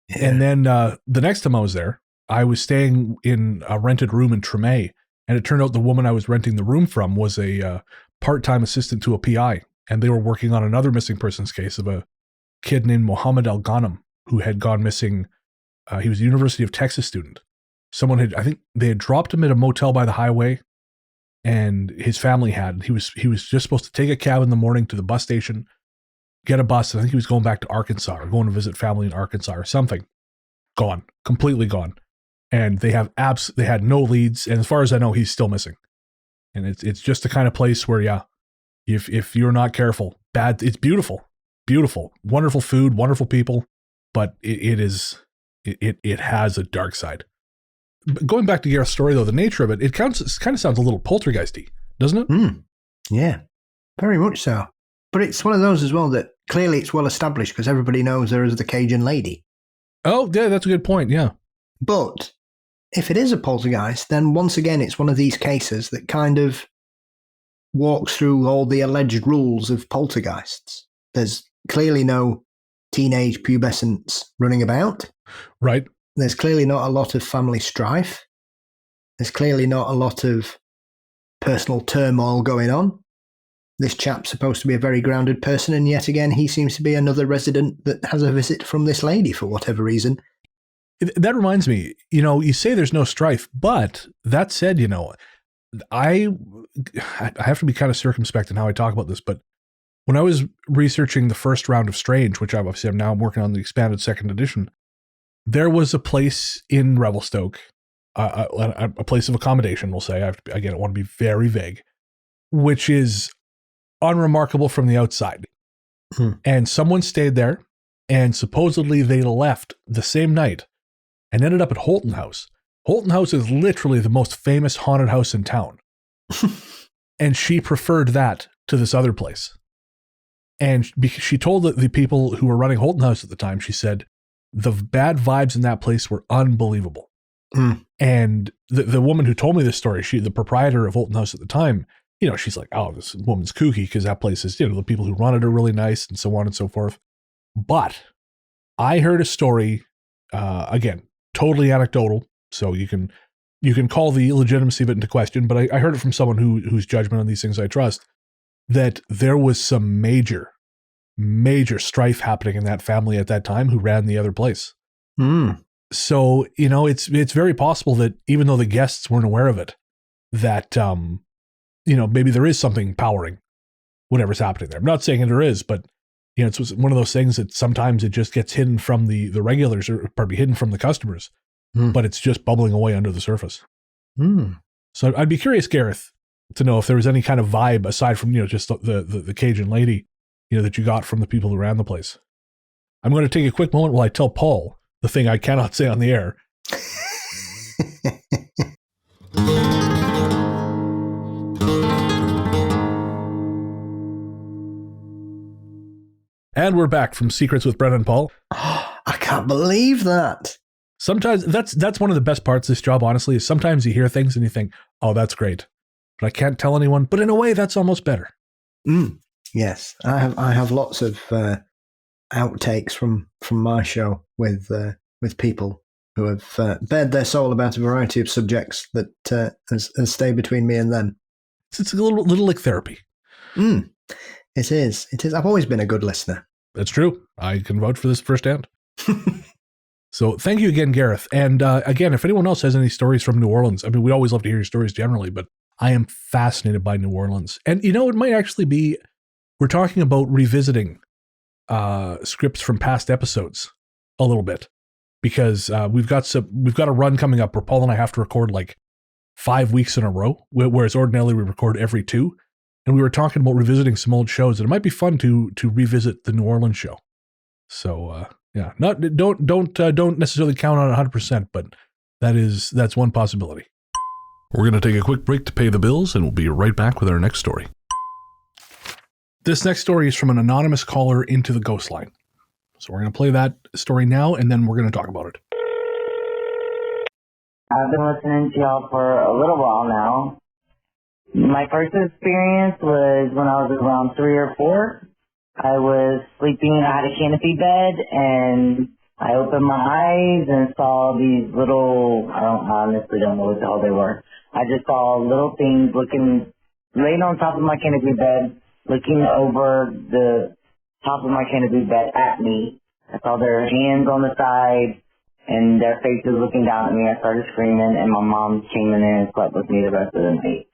Yeah. And then the next time I was there, I was staying in a rented room in Tremay, and it turned out the woman I was renting the room from was a part-time assistant to a PI, and they were working on another missing persons case of a kid named Mohammed Al Ghanem who had gone missing. He was a University of Texas student. I think they had dropped him at a motel by the highway, and his family had. He was just supposed to take a cab in the morning to the bus station, get a bus. I think he was going back to Arkansas or going to visit family in Arkansas or something. Gone, completely gone. And they had no leads. And as far as I know, he's still missing. And it's just the kind of place where, if you're not careful, it's beautiful, wonderful food, wonderful people, but it has a dark side. But going back to Gareth's story, though, the nature of it kind of sounds a little poltergeisty, doesn't it? Yeah, very much so. But it's one of those as well that clearly it's well established because everybody knows her as the Cajun Lady. Oh, yeah, that's a good point, yeah. But if it is a poltergeist, then once again, it's one of these cases that kind of walks through all the alleged rules of poltergeists. There's clearly no teenage pubescents running about. Right. There's clearly not a lot of family strife. There's clearly not a lot of personal turmoil going on. This chap's supposed to be a very grounded person, and yet again, he seems to be another resident that has a visit from this lady for whatever reason. That reminds me, you say there's no strife, but that said, I have to be kind of circumspect in how I talk about this, but when I was researching the first round of Strange, which I'm now working on the expanded second edition, there was a place in Revelstoke, a place of accommodation, we'll say. I want to be very vague, which is unremarkable from the outside. And someone stayed there, and supposedly they left the same night and ended up at Holton House. Holton House is literally the most famous haunted house in town. And she preferred that to this other place. And she told the people who were running Holton House at the time, she said, the bad vibes in that place were unbelievable. And the woman who told me this story, the proprietor of Holton House at the time, she's like, oh, this woman's kooky because that place is, the people who run it are really nice and so on and so forth. But I heard a story, again, totally anecdotal, so you can call the legitimacy of it into question, but I heard it from someone whose judgment on these things I trust, that there was some major strife happening in that family at that time who ran the other place. So, it's very possible that even though the guests weren't aware of it, that maybe there is something powering whatever's happening there. I'm not saying there is, but it's one of those things that sometimes it just gets hidden from the regulars, or probably hidden from the customers, but it's just bubbling away under the surface. So I'd be curious, Gareth, to know if there was any kind of vibe aside from, just the Cajun Lady, that you got from the people who ran the place. I'm going to take a quick moment while I tell Paul the thing I cannot say on the air. And we're back from Secrets with Brennan and Paul. I can't believe that. Sometimes that's one of the best parts of this job, honestly, is sometimes you hear things and you think, oh, that's great, but I can't tell anyone. But in a way, that's almost better. Yes, I have lots of outtakes from my show with people who have bared their soul about a variety of subjects that has stayed between me and them. It's a little like therapy. It is. I've always been a good listener. That's true. I can vouch for this firsthand. So thank you again, Gareth. And again, if anyone else has any stories from New Orleans, I mean, we always love to hear your stories generally, but I am fascinated by New Orleans. And, it might actually be, we're talking about revisiting scripts from past episodes a little bit, because we've got a run coming up where Paul and I have to record like 5 weeks in a row, whereas ordinarily we record every 2. And we were talking about revisiting some old shows, and it might be fun to revisit the New Orleans show. So yeah, don't necessarily count on it 100%, but that's one possibility. We're going to take a quick break to pay the bills, and we'll be right back with our next story. This next story is from an anonymous caller into the ghost line. So we're going to play that story now, and then we're going to talk about it. I've been listening to y'all for a little while now. My first experience was when I was around 3 or 4. I was sleeping, I had a canopy bed, and I opened my eyes and saw these little, I honestly don't know what the hell they were. I just saw little things laying on top of my canopy bed, looking over the top of my canopy bed at me. I saw their hands on the side and their faces looking down at me. I started screaming, and my mom came in there and slept with me the rest of the night.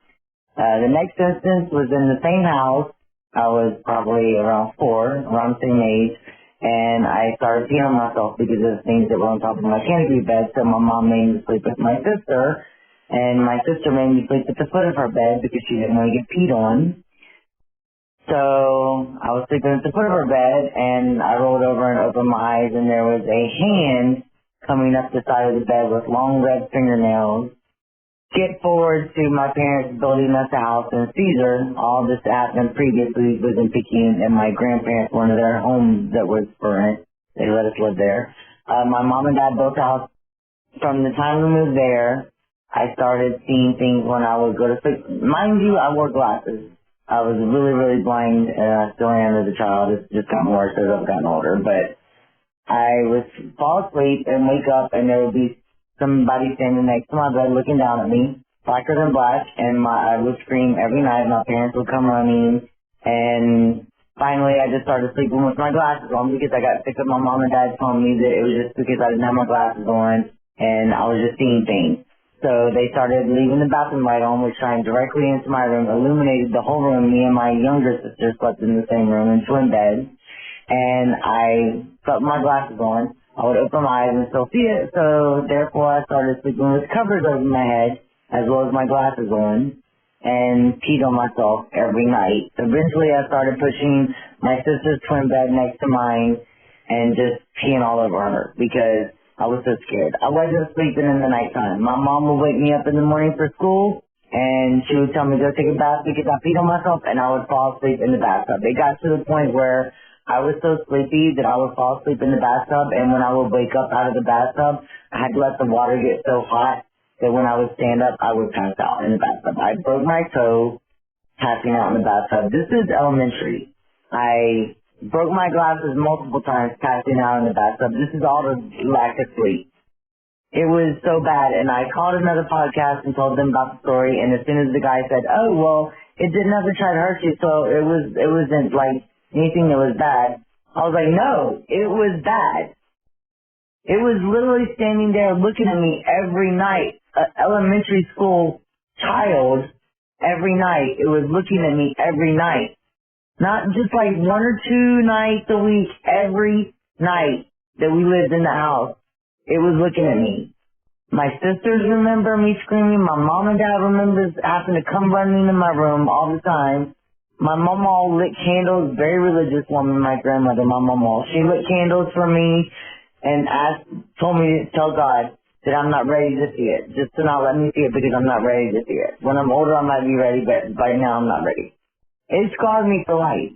The next instance was in the same house. I was probably around 4, around the same age, and I started peeing on myself because of the things that were on top of my canopy bed. So my mom made me sleep with my sister, and my sister made me sleep at the foot of her bed because she didn't want to get peed on. So I was sleeping at the foot of her bed, and I rolled over and opened my eyes, and there was a hand coming up the side of the bed with long red fingernails. Skip forward to my parents building us a house in Caesar. All this happened previously was in Pekin, and my grandparents wanted their home that was for rent. They let us live there. My mom and dad built a house. From the time we moved there, I started seeing things when I would go to sleep. Mind you, I wore glasses. I was really, really blind, and I still am as a child. It's just gotten worse as I've gotten older. But I would fall asleep and wake up, and there would be somebody standing next to my bed looking down at me, blacker than black, and I would scream every night. My parents would come running, and finally I just started sleeping with my glasses on because I got sick of my mom and dad telling me that it was just because I didn't have my glasses on, and I was just seeing things. So they started leaving the bathroom light on, which shined directly into my room, illuminated the whole room. Me and my younger sister slept in the same room in twin beds, and I slept with my glasses on. I would open my eyes and still see it, so therefore I started sleeping with covers over my head as well as my glasses on and peed on myself every night. Eventually I started pushing my sister's twin bed next to mine and just peeing all over her because I was so scared. I wasn't sleeping in the nighttime. My mom would wake me up in the morning for school, and she would tell me to go take a bath because I peed on myself, and I would fall asleep in the bathtub. It got to the point where I was so sleepy that I would fall asleep in the bathtub, and when I would wake up out of the bathtub, I had to let the water get so hot that when I would stand up, I would pass out in the bathtub. I broke my toe passing out in the bathtub. This is elementary. I broke my glasses multiple times passing out in the bathtub. This is all the lack of sleep. It was so bad, and I called another podcast and told them about the story, and as soon as the guy said, oh, well, it didn't ever try to hurt you, so it wasn't like anything that was bad. I was like, no, it was bad. It was literally standing there looking at me every night. An elementary school child every night. It was looking at me every night. Not just like 1 or 2 nights a week, every night that we lived in the house. It was looking at me. My sisters remember me screaming. My mom and dad remembers having to come running into my room all the time. My mom all lit candles, very religious woman, my grandmother, my mom all. She lit candles for me and told me to tell God that I'm not ready to see it. Just to not let me see it because I'm not ready to see it. When I'm older, I might be ready, but right now I'm not ready. It scarred me for life.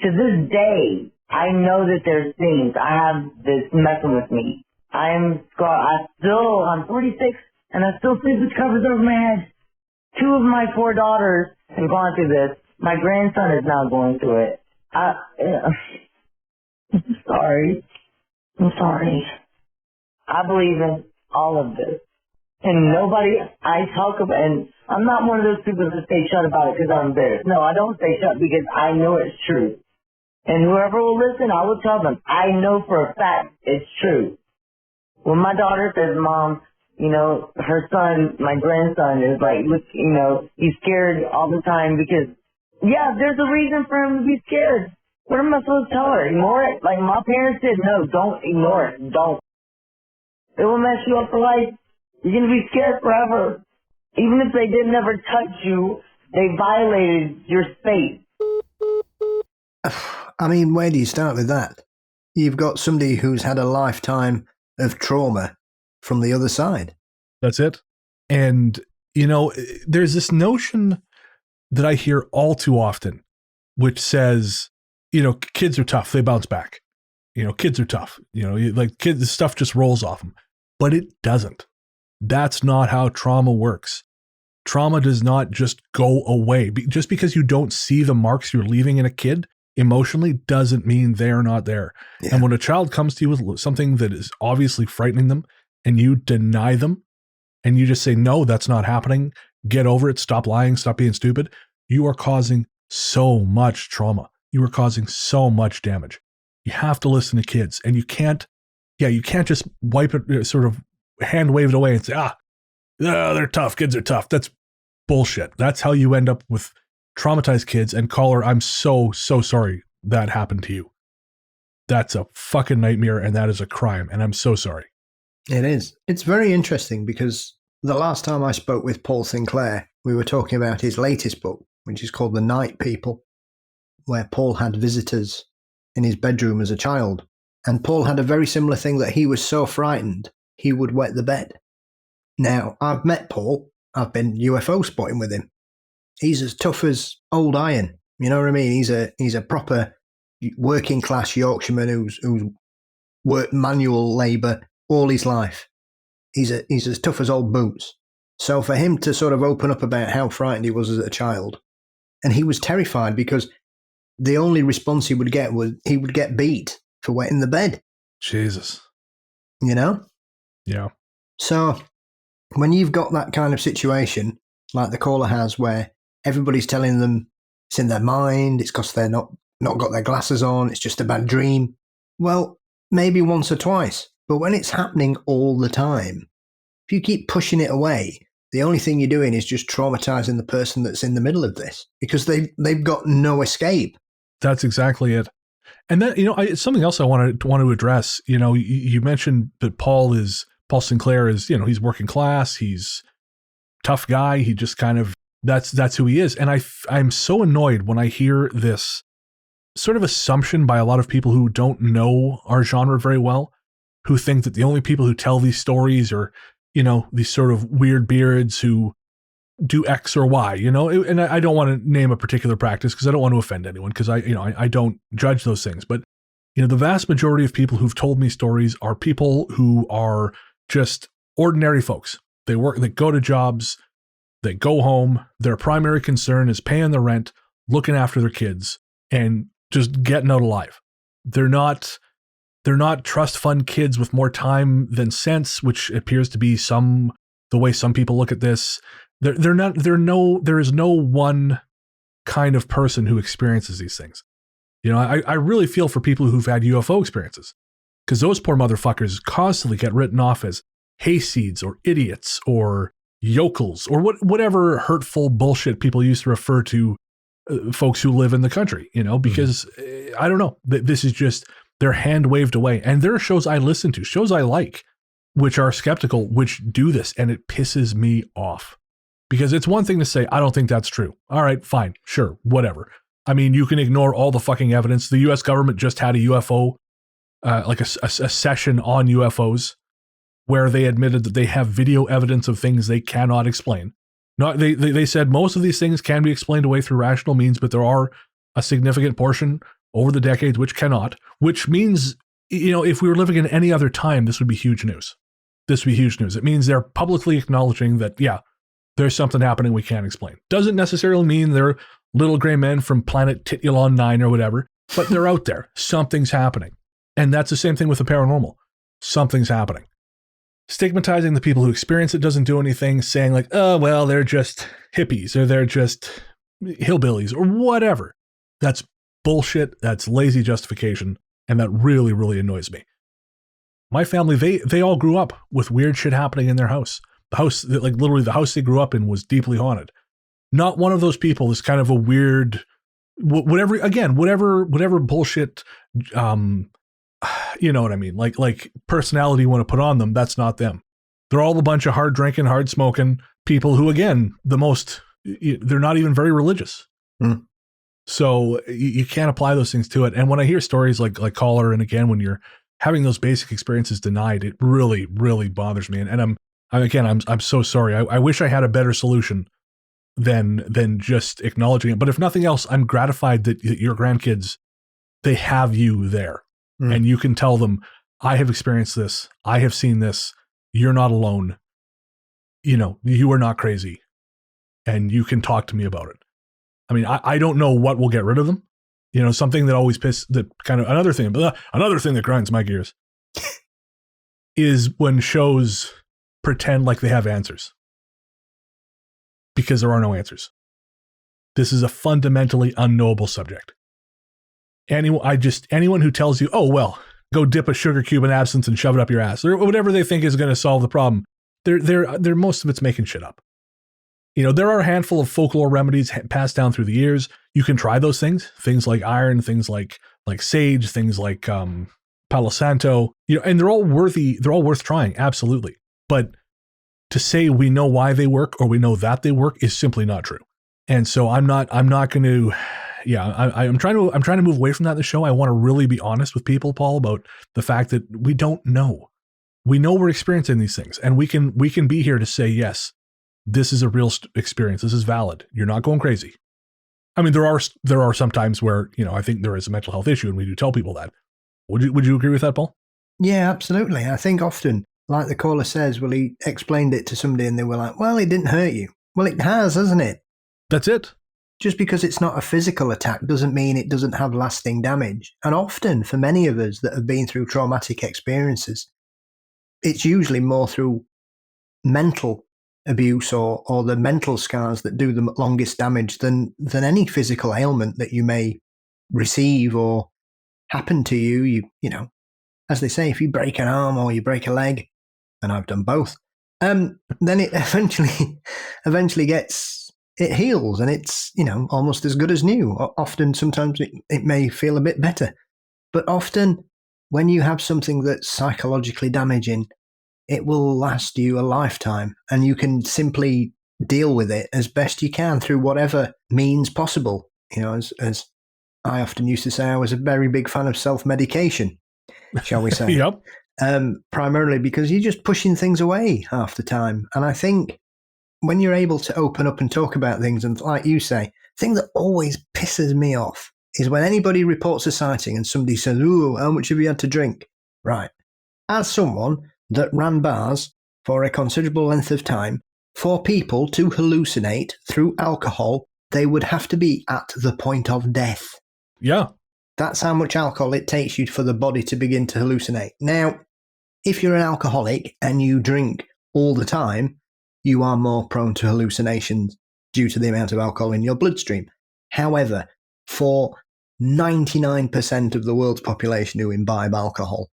To this day, I know that there's things. I have this messing with me. I'm 46, and I still sleep with covers over my head. 2 of my 4 daughters have gone through this. My grandson is now going through it. I'm sorry. I'm sorry. I believe in all of this. And nobody I talk about, and I'm not one of those people that stay shut about it because I'm embarrassed. No, I don't stay shut because I know it's true. And whoever will listen, I will tell them, I know for a fact it's true. When my daughter says, Mom, her son, my grandson is like, look, he's scared all the time because, yeah, there's a reason for him to be scared. What am I supposed to tell her? Ignore it? Like my parents said, no, don't ignore it. Don't. It will mess you up for life. You're going to be scared forever. Even if they didn't ever touch you, they violated your space. I mean, where do you start with that? You've got somebody who's had a lifetime of trauma from the other side. That's it. And, there's this notion that I hear all too often, which says, kids are tough. They bounce back. Kids are tough. Kids, stuff just rolls off them. But it doesn't. That's not how trauma works. Trauma does not just go away. Just because you don't see the marks you're leaving in a kid emotionally doesn't mean they're not there. Yeah. And when a child comes to you with something that is obviously frightening them and you deny them and you just say, no, that's not happening, get over it, stop lying, stop being stupid, you are causing so much trauma. You are causing so much damage. You have to listen to kids, and you can't just wipe it, sort of hand wave it away and say, they're tough. Kids are tough. That's bullshit. That's how you end up with traumatized kids and call her, I'm so sorry that happened to you. That's a fucking nightmare, and that is a crime, and I'm so sorry. It is. It's very interesting because the last time I spoke with Paul Sinclair, we were talking about his latest book, which is called The Night People, where Paul had visitors in his bedroom as a child. And Paul had a very similar thing that he was so frightened, he would wet the bed. Now, I've met Paul. I've been UFO spotting with him. He's as tough as old iron. You know what I mean? He's a proper working class Yorkshireman who's worked manual labour all his life. He's as tough as old boots. So for him to sort of open up about how frightened he was as a child, and he was terrified because the only response he would get was he would get beat for wetting the bed. Jesus. Yeah. So when you've got that kind of situation, like the caller has, where everybody's telling them it's in their mind, it's because they're not got their glasses on, it's just a bad dream. Well, maybe once or twice. But when it's happening all the time, if you keep pushing it away, the only thing you're doing is just traumatizing the person that's in the middle of this because they've got no escape. That's exactly it. And then, it's something else I want to address. You mentioned that Paul Sinclair is, he's working class. He's a tough guy. He just kind of, that's who he is. And I'm so annoyed when I hear this sort of assumption by a lot of people who don't know our genre very well, who think that the only people who tell these stories are, these sort of weird beards who do X or Y, and I don't want to name a particular practice because I don't want to offend anyone because I don't judge those things. But, the vast majority of people who've told me stories are people who are just ordinary folks. They go to jobs, they go home. Their primary concern is paying the rent, looking after their kids, and just getting out alive. They're not trust fund kids with more time than sense, which appears to be the way some people look at this. There is no one kind of person who experiences these things. I really feel for people who've had UFO experiences because those poor motherfuckers constantly get written off as hayseeds or idiots or yokels or whatever hurtful bullshit people used to refer to folks who live in the country, because I don't know, this is just, they're hand waved away. And there are shows I listen to, shows I like, which are skeptical, which do this. And it pisses me off because it's one thing to say, I don't think that's true. All right, fine, sure, whatever. I mean, you can ignore all the fucking evidence. The US government just had a UFO, like a session on UFOs where they admitted that they have video evidence of things they cannot explain. No, they said most of these things can be explained away through rational means, but there are a significant portion over the decades which cannot, which means, if we were living in any other time, this would be huge news. This would be huge news. It means they're publicly acknowledging that, yeah, there's something happening we can't explain. Doesn't necessarily mean they're little gray men from planet Titulon 9 or whatever, but they're out there. Something's happening. And that's the same thing with the paranormal. Something's happening. Stigmatizing the people who experience it doesn't do anything, saying like, oh, well, they're just hippies or they're just hillbillies or whatever. That's bullshit. That's lazy justification. And that really, really annoys me. My family, they all grew up with weird shit happening in their house. The house, like literally the house they grew up in was deeply haunted. Not one of those people is kind of a weird, whatever bullshit, you know what I mean? Like personality you want to put on them, that's not them. They're all a bunch of hard drinking, hard smoking people who, again, they're not even very religious. Mm. So you can't apply those things to it. And when I hear stories like Caller, and again, when you're having those basic experiences denied, it really, really bothers me. And I'm so sorry. I wish I had a better solution than just acknowledging it. But if nothing else, I'm gratified that your grandkids, they have you there. Mm. And you can tell them, I have experienced this. I have seen this. You're not alone. You are not crazy. And you can talk to me about it. I mean, I don't know what will get rid of them. Something that always another thing that grinds my gears is when shows pretend like they have answers. Because there are no answers. This is a fundamentally unknowable subject. Anyone who tells you, oh, well, go dip a sugar cube in absinthe and shove it up your ass, or whatever they think is going to solve the problem, they're most of it's making shit up. There are a handful of folklore remedies passed down through the years. You can try those things like iron, things like sage, things like Palo Santo, and they're all worth trying, absolutely. But to say we know why they work or we know that they work is simply not true. And so I'm not going to, I'm trying to move away from that in the show. I want to really be honest with people, Paul, about the fact that we don't know. We know we're experiencing these things, and we can be here to say, yes, this is a real experience. This is valid. You're not going crazy. I mean, there are some times where, I think there is a mental health issue, and we do tell people that. Would you agree with that, Paul? Yeah, absolutely. I think often, like the caller says, well, he explained it to somebody and they were like, well, it didn't hurt you. Well, it has, hasn't it? That's it. Just because it's not a physical attack doesn't mean it doesn't have lasting damage. And often, for many of us that have been through traumatic experiences, it's usually more through mental abuse or the mental scars that do the longest damage than any physical ailment that you may receive or happen to you. As they say, if you break an arm or you break a leg, and I've done both, then it eventually it heals, and it's, almost as good as new. Often, sometimes it may feel a bit better, but often when you have something that's psychologically damaging, it will last you a lifetime, and you can simply deal with it as best you can through whatever means possible. As I often used to say, I was a very big fan of self-medication, shall we say. Yep. Primarily because you're just pushing things away half the time. And I think when you're able to open up and talk about things, and like you say, the thing that always pisses me off is when anybody reports a sighting and somebody says, "Ooh, how much have you had to drink?" Right. As someone that ran bars for a considerable length of time, for people to hallucinate through alcohol, they would have to be at the point of death. Yeah. That's how much alcohol it takes you for the body to begin to hallucinate. Now, if you're an alcoholic and you drink all the time, you are more prone to hallucinations due to the amount of alcohol in your bloodstream. However, for 99% of the world's population who imbibe alcohol,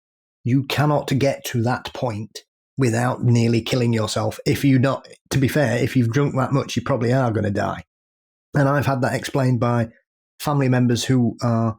you cannot get to that point without nearly killing yourself. To be fair, if you've drunk that much, you probably are going to die. And I've had that explained by family members who are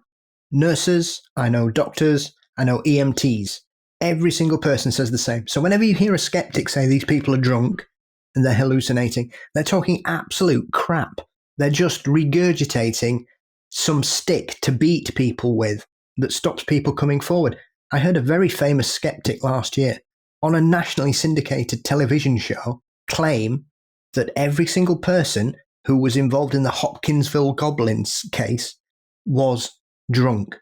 nurses, I know doctors, I know EMTs. Every single person says the same. So whenever you hear a skeptic say these people are drunk and they're hallucinating, they're talking absolute crap. They're just regurgitating some stick to beat people with that stops people coming forward. I heard a very famous skeptic last year on a nationally syndicated television show claim that every single person who was involved in the Hopkinsville Goblins case was drunk.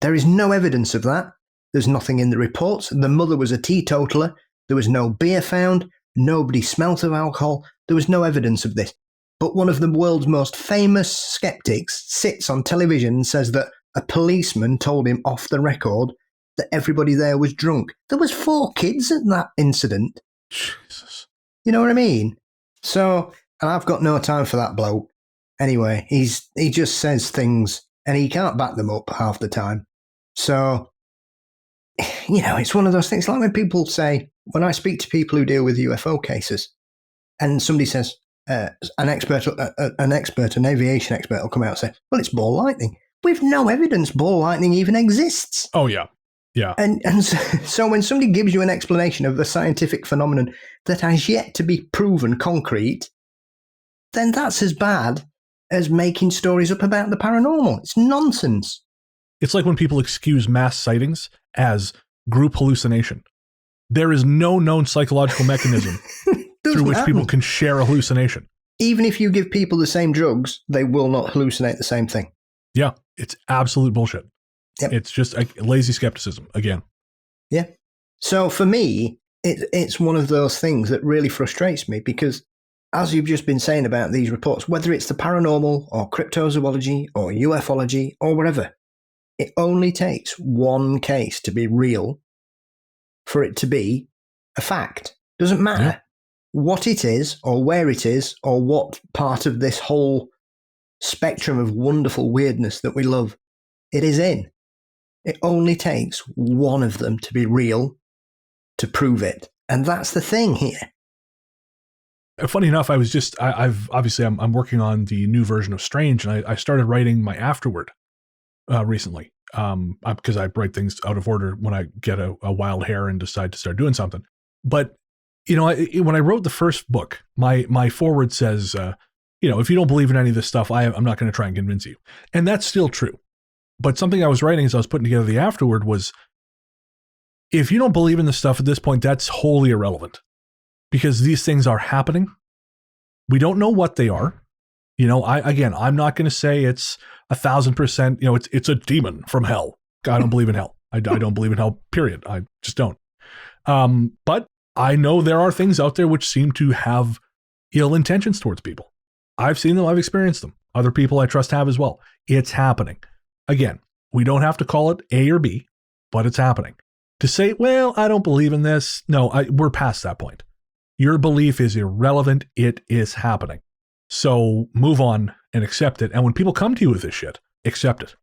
There is no evidence of that. There's nothing in the reports. The mother was a teetotaler. There was no beer found. Nobody smelt of alcohol. There was no evidence of this. But one of the world's most famous skeptics sits on television and says that a policeman told him off the record that everybody there was drunk. There was 4 kids at that incident. Jesus. You know what I mean? So, and I've got no time for that bloke. Anyway, he just says things and he can't back them up half the time. So, it's one of those things. Like when people say, when I speak to people who deal with UFO cases, and somebody says, an aviation expert will come out and say, well, it's ball lightning. We've no evidence ball lightning even exists. Oh, yeah. Yeah. And so when somebody gives you an explanation of a scientific phenomenon that has yet to be proven concrete, then that's as bad as making stories up about the paranormal. It's nonsense. It's like when people excuse mass sightings as group hallucination. There is no known psychological mechanism through which people can share a hallucination. Even if you give people the same drugs, they will not hallucinate the same thing. Yeah, it's absolute bullshit. Yep. It's just a lazy skepticism again. Yeah. So for me, it's one of those things that really frustrates me because, as you've just been saying about these reports, whether it's the paranormal or cryptozoology or ufology or whatever, it only takes one case to be real for it to be a fact. Doesn't matter what it is or where it is or what part of this whole spectrum of wonderful weirdness that we love it is in. It only takes one of them to be real to prove it. And that's the thing here. Funny enough, I'm working on the new version of Strange, and I started writing my afterword recently because I write things out of order when I get a wild hair and decide to start doing something. But when I wrote the first book, my foreword says, if you don't believe in any of this stuff, I'm not going to try and convince you, and that's still true. But something I was writing as I was putting together the afterword was, if you don't believe in this stuff at this point, that's wholly irrelevant. Because these things are happening. We don't know what they are. I'm not going to say it's 1,000%, it's a demon from hell. I don't believe in hell. I don't believe in hell, period. I just don't. But I know there are things out there which seem to have ill intentions towards people. I've seen them. I've experienced them. Other people I trust have as well. It's happening. Again, we don't have to call it A or B, but it's happening. To say, well, I don't believe in this. No, we're past that point. Your belief is irrelevant. It is happening. So move on and accept it. And when people come to you with this shit, accept it.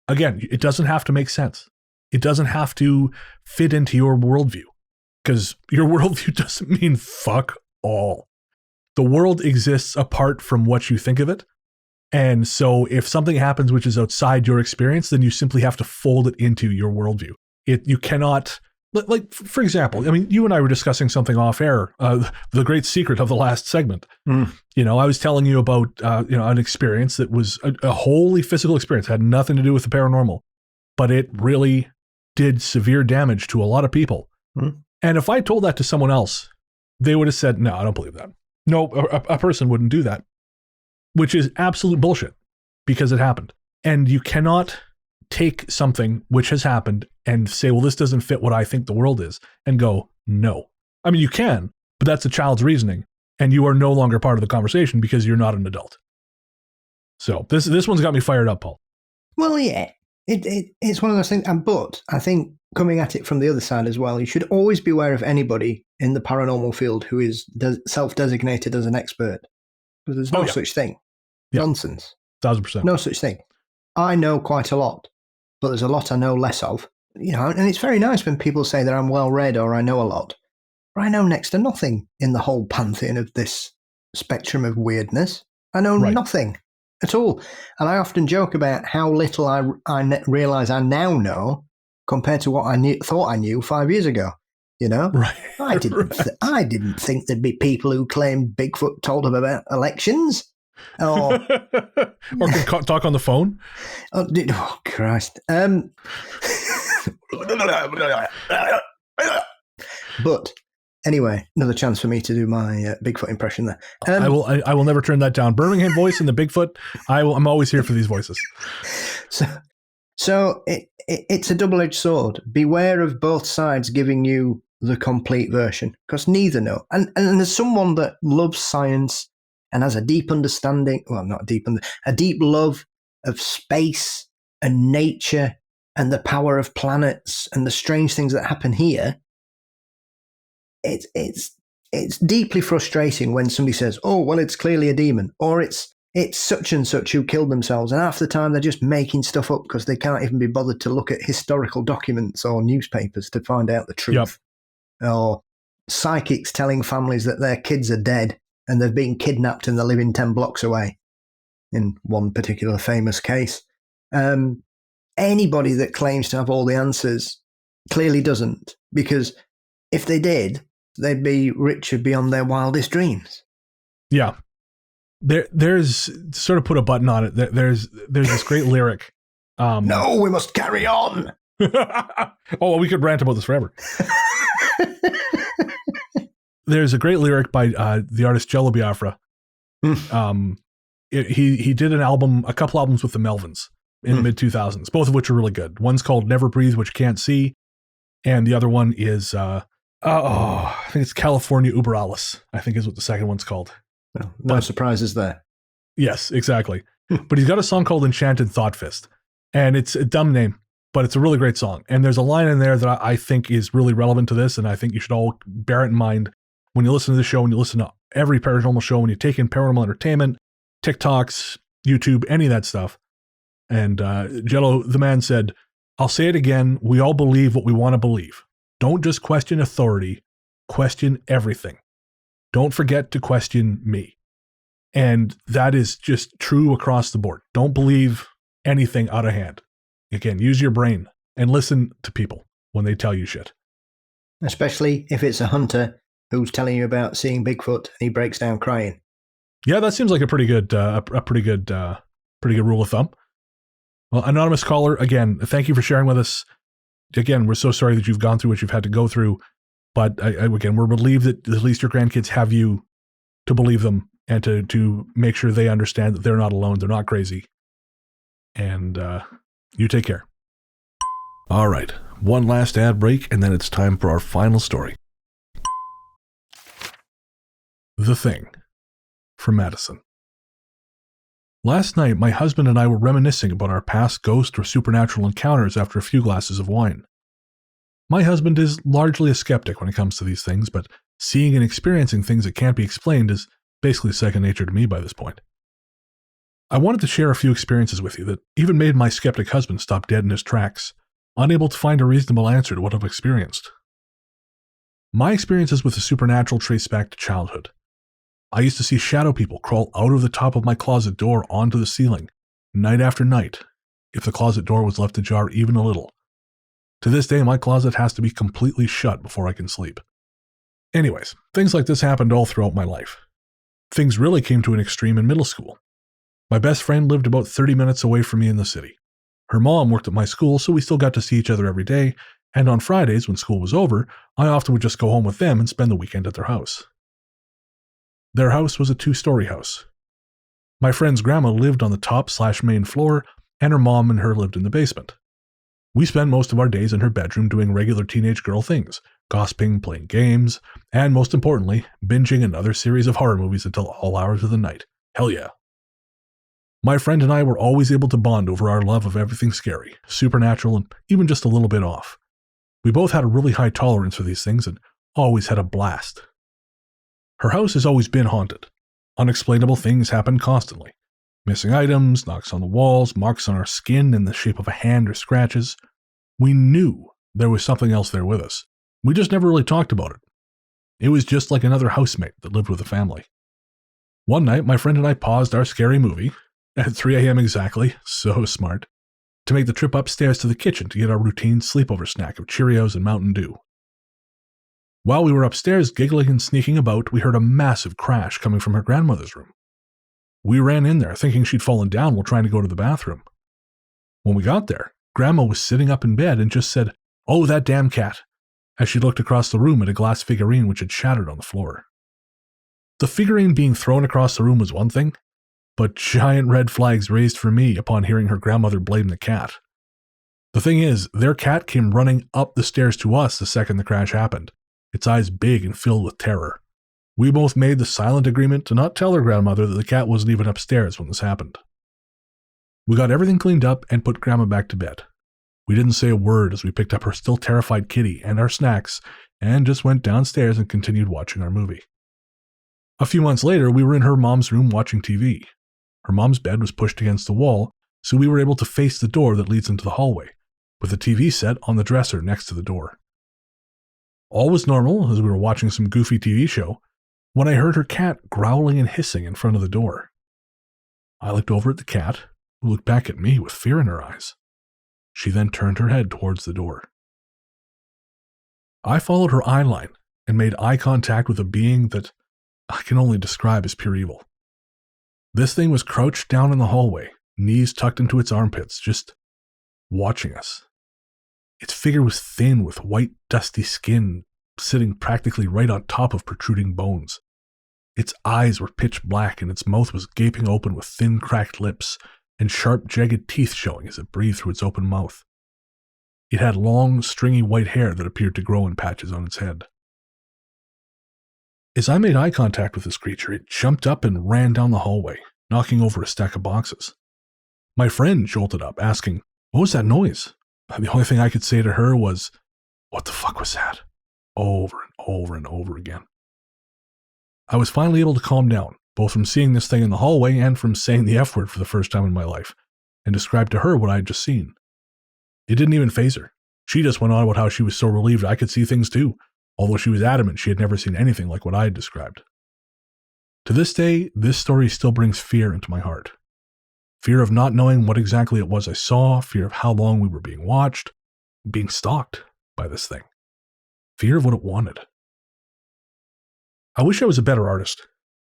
Again, it doesn't have to make sense. It doesn't have to fit into your worldview, because your worldview doesn't mean fuck all. The world exists apart from what you think of it. And so if something happens which is outside your experience, then you simply have to fold it into your worldview. You cannot, like, for example, you and I were discussing something off air, the great secret of the last segment. I was telling you about, an experience that was a wholly physical experience, had nothing to do with the paranormal, but it really did severe damage to a lot of people. And if I told that to someone else, they would have said, no, I don't believe that. No, a person wouldn't do that, which is absolute bullshit because it happened. And you cannot take something which has happened and say, well, this doesn't fit what I think the world is, and go, no. You can, but that's a child's reasoning, and you are no longer part of the conversation because you're not an adult. So this one's got me fired up, Paul. Well, yeah, it's one of those things. But I think coming at it from the other side as well, you should always be aware of anybody in the paranormal field who is self-designated as an expert. Because there's no such thing. Yeah. Nonsense. 1,000%. No such thing. I know quite a lot, but there's a lot I know less of. And it's very nice when people say that I'm well read or I know a lot. But I know next to nothing in the whole pantheon of this spectrum of weirdness. I know Right. nothing at all. And I often joke about how little I realise I now know compared to what I thought I knew 5 years ago. You know? Right. I didn't think there'd be people who claimed Bigfoot told them about elections. Or can talk on the phone. Oh Christ. But anyway, another chance for me to do my Bigfoot impression there. I will never turn that down. Birmingham voice and the Bigfoot. I'm always here for these voices. So it's a double-edged sword. Beware of both sides giving you the complete version, because neither know. And as someone that loves science and has a deep understanding, well, not a deep love of space and nature and the power of planets and the strange things that happen here, it's deeply frustrating when somebody says, oh, well, it's clearly a demon, or it's such and such who killed themselves, and half the time they're just making stuff up because they can't even be bothered to look at historical documents or newspapers to find out the truth. Yep. Or psychics telling families that their kids are dead and they've been kidnapped and they're living 10 blocks away, in one particular famous case. Anybody that claims to have all the answers clearly doesn't, because if they did, they'd be richer beyond their wildest dreams. Yeah. There's sort of put a button on it. There's this great lyric. No, we must carry on. Oh, we could rant about this forever. There's a great lyric by the artist Jello Biafra. He did a couple albums with the Melvins in the mid-2000s, both of which are really good. One's called Never Breathe, What You Can't See, and the other one is, I think it's California Uber Alles, I think is what the second one's called. Well, no surprises there. Yes, exactly. But he's got a song called Enchanted Thought Fist, and it's a dumb name, but it's a really great song. And there's a line in there that I think is really relevant to this, and I think you should all bear it in mind when you listen to this show, when you listen to every paranormal show, when you take in paranormal entertainment, TikToks, YouTube, any of that stuff. And Jello, the man, said, I'll say it again, we all believe what we want to believe. Don't just question authority, question everything. Don't forget to question me. And that is just true across the board. Don't believe anything out of hand. Again, use your brain and listen to people when they tell you shit. Especially if it's a hunter who's telling you about seeing Bigfoot and he breaks down crying. Yeah, that seems like a pretty good rule of thumb. Well, anonymous caller, again, thank you for sharing with us. Again, we're so sorry that you've gone through what you've had to go through, but again, we're relieved that at least your grandkids have you to believe them and to make sure they understand that they're not alone, they're not crazy. And you take care. All right, one last ad break, and then it's time for our final story. The Thing, from Madison. Last night, my husband and I were reminiscing about our past ghost or supernatural encounters after a few glasses of wine. My husband is largely a skeptic when it comes to these things, but seeing and experiencing things that can't be explained is basically second nature to me by this point. I wanted to share a few experiences with you that even made my skeptic husband stop dead in his tracks, unable to find a reasonable answer to what I've experienced. My experiences with the supernatural trace back to childhood. I used to see shadow people crawl out of the top of my closet door onto the ceiling, night after night, if the closet door was left ajar even a little. To this day, my closet has to be completely shut before I can sleep. Anyways, things like this happened all throughout my life. Things really came to an extreme in middle school. My best friend lived about 30 minutes away from me in the city. Her mom worked at my school, so we still got to see each other every day, and on Fridays, when school was over, I often would just go home with them and spend the weekend at their house. Their house was a 2-story house. My friend's grandma lived on the top/main floor, and her mom and her lived in the basement. We spent most of our days in her bedroom doing regular teenage girl things, gossiping, playing games, and most importantly, binging another series of horror movies until all hours of the night. Hell yeah. My friend and I were always able to bond over our love of everything scary, supernatural, and even just a little bit off. We both had a really high tolerance for these things and always had a blast. Her house has always been haunted. Unexplainable things happen constantly. Missing items, knocks on the walls, marks on our skin in the shape of a hand or scratches. We knew there was something else there with us. We just never really talked about it. It was just like another housemate that lived with the family. One night, my friend and I paused our scary movie, at 3 a.m. exactly, so smart, to make the trip upstairs to the kitchen to get our routine sleepover snack of Cheerios and Mountain Dew. While we were upstairs giggling and sneaking about, we heard a massive crash coming from her grandmother's room. We ran in there, thinking she'd fallen down while trying to go to the bathroom. When we got there, Grandma was sitting up in bed and just said, "Oh, that damn cat," as she looked across the room at a glass figurine which had shattered on the floor. The figurine being thrown across the room was one thing, but giant red flags raised for me upon hearing her grandmother blame the cat. The thing is, their cat came running up the stairs to us the second the crash happened, its eyes big and filled with terror. We both made the silent agreement to not tell her grandmother that the cat wasn't even upstairs when this happened. We got everything cleaned up and put Grandma back to bed. We didn't say a word as we picked up her still terrified kitty and our snacks and just went downstairs and continued watching our movie. A few months later, we were in her mom's room watching TV. Her mom's bed was pushed against the wall, so we were able to face the door that leads into the hallway, with the TV set on the dresser next to the door. All was normal as we were watching some goofy TV show when I heard her cat growling and hissing in front of the door. I looked over at the cat, who looked back at me with fear in her eyes. She then turned her head towards the door. I followed her eye line and made eye contact with a being that I can only describe as pure evil. This thing was crouched down in the hallway, knees tucked into its armpits, just watching us. Its figure was thin with white, dusty skin sitting practically right on top of protruding bones. Its eyes were pitch black and its mouth was gaping open with thin, cracked lips and sharp, jagged teeth showing as it breathed through its open mouth. It had long, stringy white hair that appeared to grow in patches on its head. As I made eye contact with this creature, it jumped up and ran down the hallway, knocking over a stack of boxes. My friend jolted up, asking, "What was that noise?" The only thing I could say to her was, "What the fuck was that?" over and over and over again. I was finally able to calm down, both from seeing this thing in the hallway and from saying the F word for the first time in my life, and described to her what I had just seen. It didn't even faze her. She just went on about how she was so relieved I could see things too, although she was adamant she had never seen anything like what I had described. To this day, this story still brings fear into my heart. Fear of not knowing what exactly it was I saw, fear of how long we were being watched, being stalked by this thing. Fear of what it wanted. I wish I was a better artist.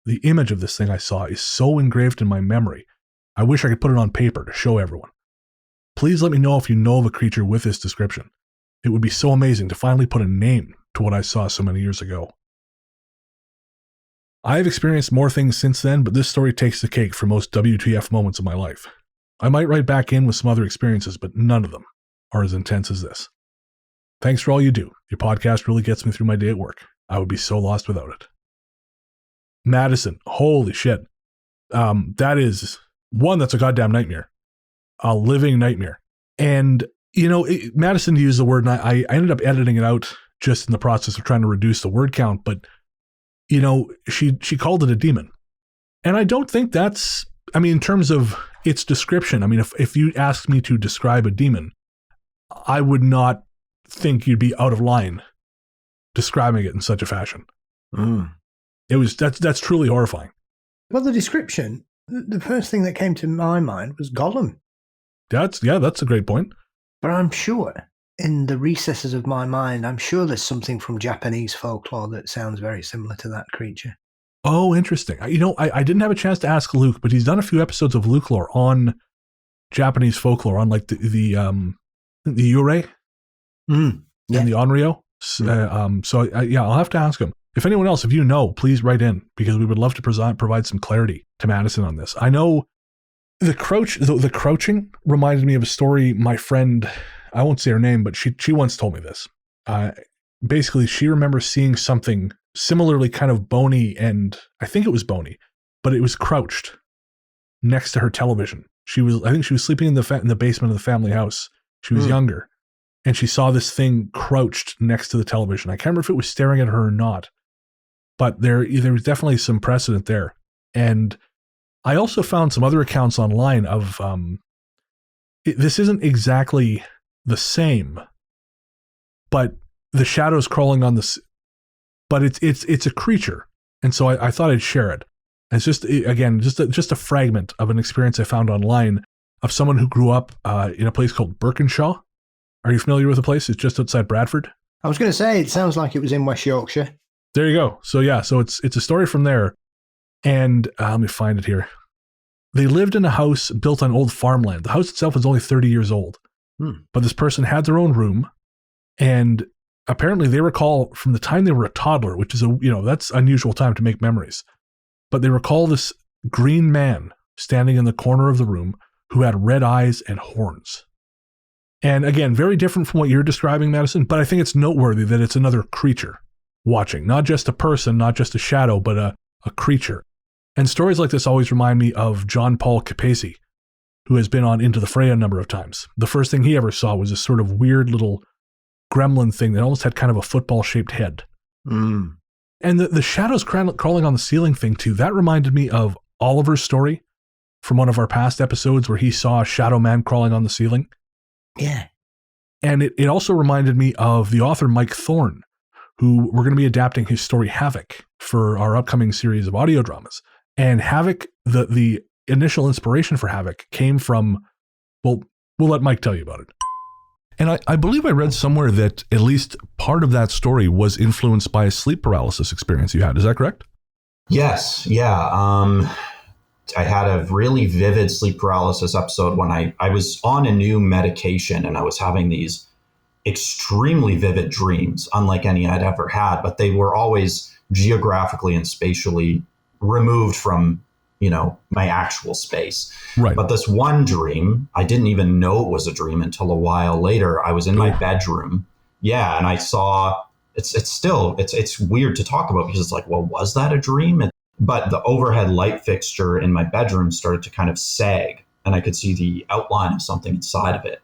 The image of this thing I saw is so engraved in my memory, I wish I could put it on paper to show everyone. Please let me know if you know of a creature with this description. It would be so amazing to finally put a name to what I saw so many years ago. I have experienced more things since then, but this story takes the cake for most WTF moments of my life. I might write back in with some other experiences, but none of them are as intense as this. Thanks for all you do. Your podcast really gets me through my day at work. I would be so lost without it. Madison, holy shit. That is one that's a goddamn nightmare. A living nightmare. And, Madison used the word, and I ended up editing it out just in the process of trying to reduce the word count, but, she called it a demon. And I don't think that's, in terms of its description, if you asked me to describe a demon, I would not think you'd be out of line describing it in such a fashion. That's truly horrifying. Well, the description, the first thing that came to my mind was Gollum. That's a great point. But I'm sure, in the recesses of my mind, I'm sure there's something from Japanese folklore that sounds very similar to that creature. Oh, interesting. I didn't have a chance to ask Luke, but he's done a few episodes of Luke lore on Japanese folklore, on like the Yurei and the Onryo. I'll have to ask him. If anyone else, if you know, please write in, because we would love to provide some clarity to Madison on this. I know the crouching reminded me of a story my friend, I won't say her name, but she once told me this. Basically, she remembers seeing something similarly kind of bony, and I think it was bony, but it was crouched next to her television. I think she was sleeping in the basement of the family house. She was younger, and she saw this thing crouched next to the television. I can't remember if it was staring at her or not, but there was definitely some precedent there. And I also found some other accounts online of, this isn't exactly the same, but the shadows crawling on but it's a creature. And so I thought I'd share it. It's just, again, just a fragment of an experience I found online of someone who grew up in a place called Birkinshaw. Are you familiar with the place? It's just outside Bradford. I was going to say, it sounds like it was in West Yorkshire. There you go. So yeah, so it's a story from there. And let me find it here. They lived in a house built on old farmland. The house itself is only 30 years old. But this person had their own room, and apparently they recall from the time they were a toddler, which is that's unusual time to make memories. But they recall this green man standing in the corner of the room who had red eyes and horns. And again, very different from what you're describing, Madison, but I think it's noteworthy that it's another creature watching, not just a person, not just a shadow, but a creature. And stories like this always remind me of John Paul Capesi, who has been on Into the Fray a number of times. The first thing he ever saw was this sort of weird little gremlin thing that almost had kind of a football-shaped head. And the shadows crawling on the ceiling thing, too, that reminded me of Oliver's story from one of our past episodes where he saw a shadow man crawling on the ceiling. Yeah. And it also reminded me of the author Mike Thorne, who we're going to be adapting his story Havoc for our upcoming series of audio dramas. And Havoc, the initial inspiration for Havoc came from, well, we'll let Mike tell you about it. And I believe I read somewhere that at least part of that story was influenced by a sleep paralysis experience you had. Is that correct? Yes. Yeah. I had a really vivid sleep paralysis episode when I was on a new medication and I was having these extremely vivid dreams, unlike any I'd ever had, but they were always geographically and spatially removed from, my actual space. Right. But this one dream, I didn't even know it was a dream until a while later. I was in my bedroom. Yeah. And I saw it's weird to talk about because it's like, well, was that a dream? But the overhead light fixture in my bedroom started to kind of sag, and I could see the outline of something inside of it.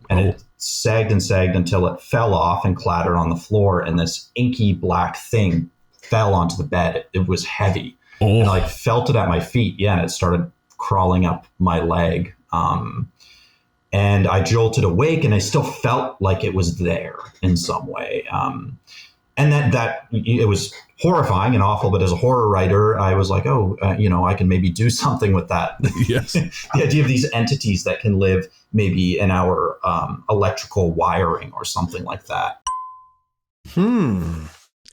And it sagged and sagged until it fell off and clattered on the floor, and this inky black thing fell onto the bed. It was heavy. And I felt it at my feet. Yeah, and it started crawling up my leg. And I jolted awake, and I still felt like it was there in some way. And that it was horrifying and awful, but as a horror writer, I was like, I can maybe do something with that. Yes. The idea of these entities that can live maybe in our electrical wiring or something like that.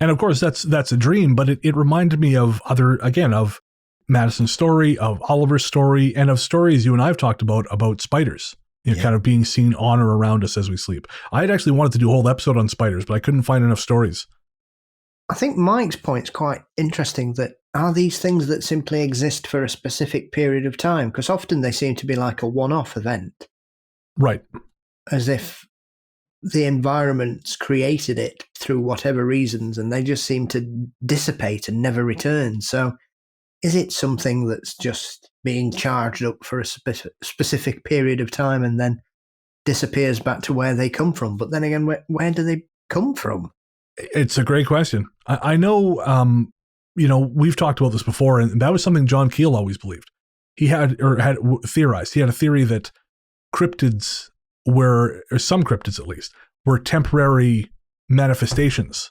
And of course, that's a dream, but it reminded me of of Madison's story, of Oliver's story, and of stories you and I have talked about spiders. Kind of being seen on or around us as we sleep. I had actually wanted to do a whole episode on spiders, but I couldn't find enough stories. I think Mike's point's quite interesting, that are these things that simply exist for a specific period of time? Because often they seem to be like a one-off event. Right. As if the environment's created it through whatever reasons, and they just seem to dissipate and never return. So is it something that's just being charged up for a specific period of time and then disappears back to where they come from? But then again, where do they come from? It's a great question. I know, we've talked about this before, and that was something John Keel always believed. He had theorized. He had a theory that cryptids or some cryptids at least, were temporary manifestations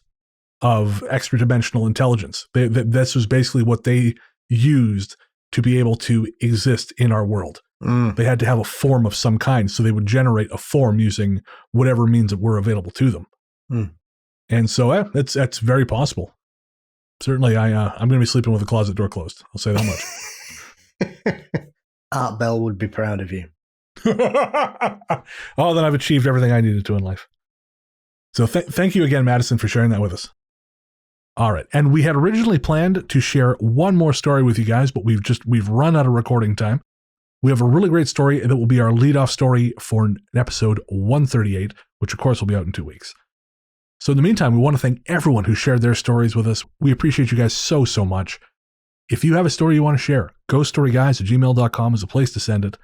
of extra-dimensional intelligence. This was basically what they used to be able to exist in our world. They had to have a form of some kind, so they would generate a form using whatever means that were available to them. And so that's very possible. Certainly, I'm going to be sleeping with the closet door closed. I'll say that much. Art Bell would be proud of you. Oh, then I've achieved everything I needed to in life. So thank you again, Madison, for sharing that with us. All right. And we had originally planned to share one more story with you guys, but we've run out of recording time. We have a really great story that will be our lead-off story for episode 138, which of course will be out in 2 weeks. So in the meantime, we want to thank everyone who shared their stories with us. We appreciate you guys so much. If you have a story you want to share, ghoststoryguys@gmail.com is a place to send it.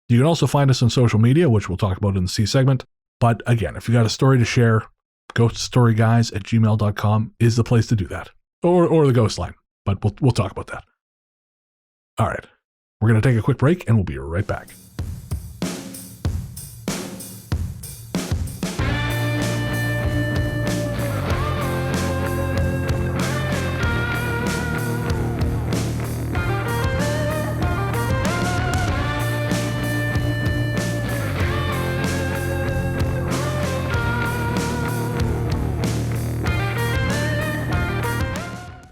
You can also find us on social media, which we'll talk about in the C segment. But again, if you got a story to share, ghoststoryguys@gmail.com is the place to do that. Or the ghost line. But we'll talk about that. All right. We're going to take a quick break, and we'll be right back.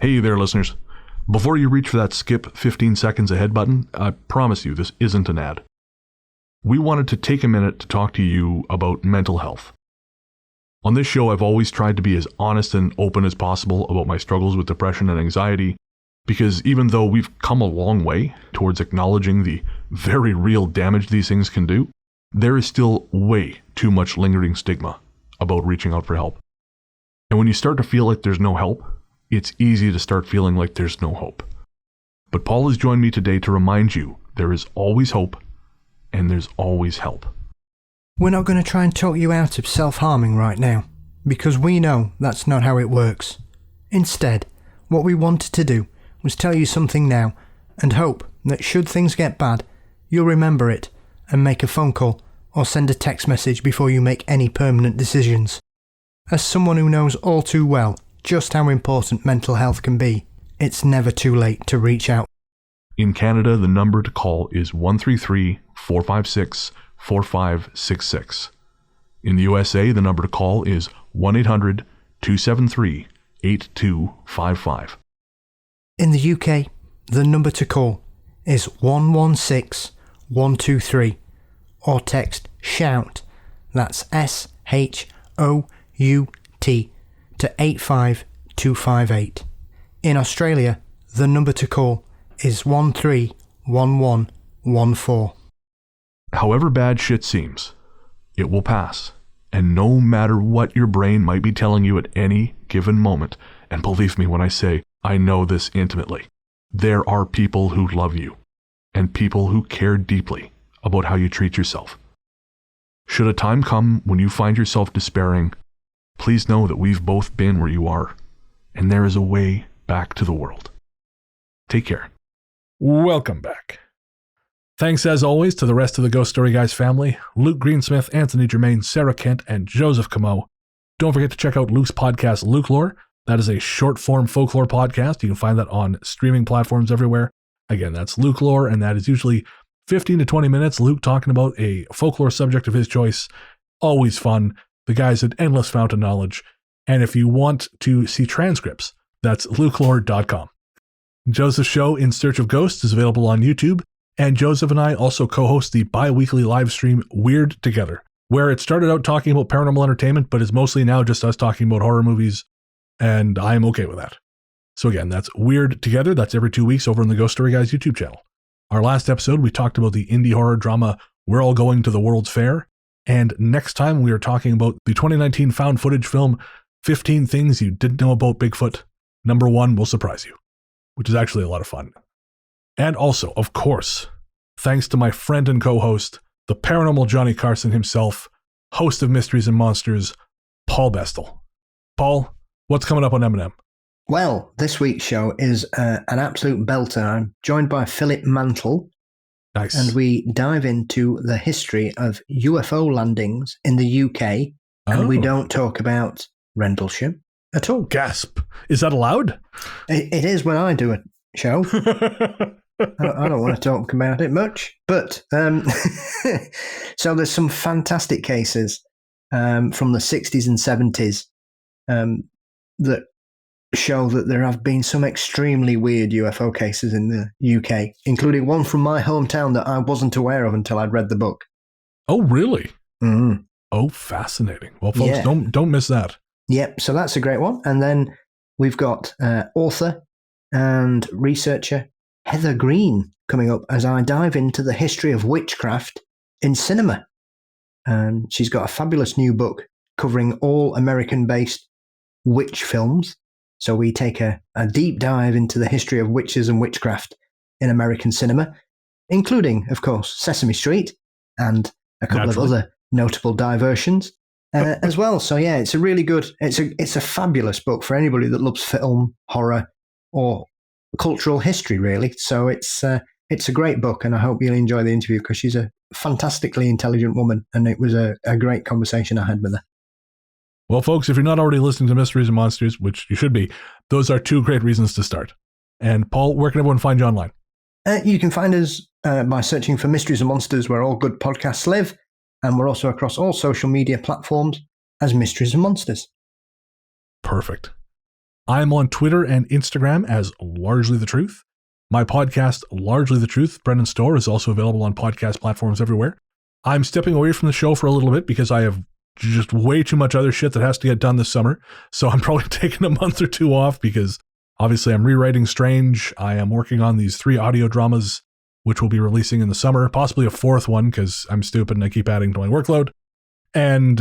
Hey there, listeners. Before you reach for that skip 15 seconds ahead button, I promise you this isn't an ad. We wanted to take a minute to talk to you about mental health. On this show, I've always tried to be as honest and open as possible about my struggles with depression and anxiety, because even though we've come a long way towards acknowledging the very real damage these things can do, there is still way too much lingering stigma about reaching out for help. And when you start to feel like there's no help, it's easy to start feeling like there's no hope. But Paul has joined me today to remind you there is always hope and there's always help. We're not going to try and talk you out of self-harming right now, because we know that's not how it works. Instead, what we wanted to do was tell you something now and hope that should things get bad, you'll remember it and make a phone call or send a text message before you make any permanent decisions. As someone who knows all too well just how important mental health can be, it's never too late to reach out. In Canada, the number to call is 133-456-4566. In the USA, the number to call is 1-800-273-8255. In the UK, the number to call is 116-123 or text SHOUT, that's SHOUT, to 85258. In Australia, the number to call is 131114. However bad shit seems, it will pass. And no matter what your brain might be telling you at any given moment, and believe me when I say I know this intimately, there are people who love you and people who care deeply about how you treat yourself. Should a time come when you find yourself despairing, please know that we've both been where you are, and there is a way back to the world. Take care. Welcome back. Thanks as always to the rest of the Ghost Story Guys family, Luke Greensmith, Anthony Germaine, Sarah Kent, and Joseph Camo. Don't forget to check out Luke's podcast, Luke Lore. That is a short-form folklore podcast. You can find that on streaming platforms everywhere. Again, that's Luke Lore, and that is usually 15 to 20 minutes, Luke talking about a folklore subject of his choice. Always fun. The guy's an endless fount of knowledge. And if you want to see transcripts, that's lukelore.com. Joseph's show, In Search of Ghosts, is available on YouTube. And Joseph and I also co-host the bi-weekly live stream Weird Together, where it started out talking about paranormal entertainment, but is mostly now just us talking about horror movies. And I'm okay with that. So again, that's Weird Together. That's every 2 weeks over on the Ghost Story Guys YouTube channel. Our last episode, we talked about the indie horror drama We're All Going to the World's Fair. And next time, we are talking about the 2019 found footage film 15 Things You Didn't Know About Bigfoot. Number 1 will surprise you, which is actually a lot of fun. And also, of course, thanks to my friend and co-host, the paranormal Johnny Carson himself, host of Mysteries and Monsters, Paul Bestall. Paul, what's coming up on M&M? Well, this week's show is an absolute belter. I'm joined by Philip Mantle. Nice. And we dive into the history of UFO landings in the UK, and we don't talk about Rendlesham at all. Gasp. Is that allowed? It is when I do a show. I don't want to talk about it much, but so there's some fantastic cases from the 60s and 70s that show that there have been some extremely weird UFO cases in the UK, including one from my hometown that I wasn't aware of until I'd read the book. Oh, really? Mm. Oh, fascinating. Well, folks, don't miss that. Yep, so that's a great one. And then we've got author and researcher Heather Green coming up as I dive into the history of witchcraft in cinema. And she's got a fabulous new book covering all American-based witch films. So we take a deep dive into the history of witches and witchcraft in American cinema, including, of course, Sesame Street and a couple of other notable diversions as well. So yeah, it's a really good, it's a fabulous book for anybody that loves film, horror, or cultural history, really. So it's a great book, and I hope you'll enjoy the interview because she's a fantastically intelligent woman, and it was a great conversation I had with her. Well, folks, if you're not already listening to Mysteries and Monsters, which you should be, those are 2 great reasons to start. And Paul, where can everyone find you online? You can find us by searching for Mysteries and Monsters, where all good podcasts live. And we're also across all social media platforms as Mysteries and Monsters. Perfect. I'm on Twitter and Instagram as Largely the Truth. My podcast, Largely the Truth, Brennan Storr, is also available on podcast platforms everywhere. I'm stepping away from the show for a little bit because I have just way too much other shit that has to get done this summer. So I'm probably taking a month or two off because obviously I'm rewriting Strange. I am working on these 3 audio dramas, which will be releasing in the summer, possibly a 4th one because I'm stupid and I keep adding to my workload. And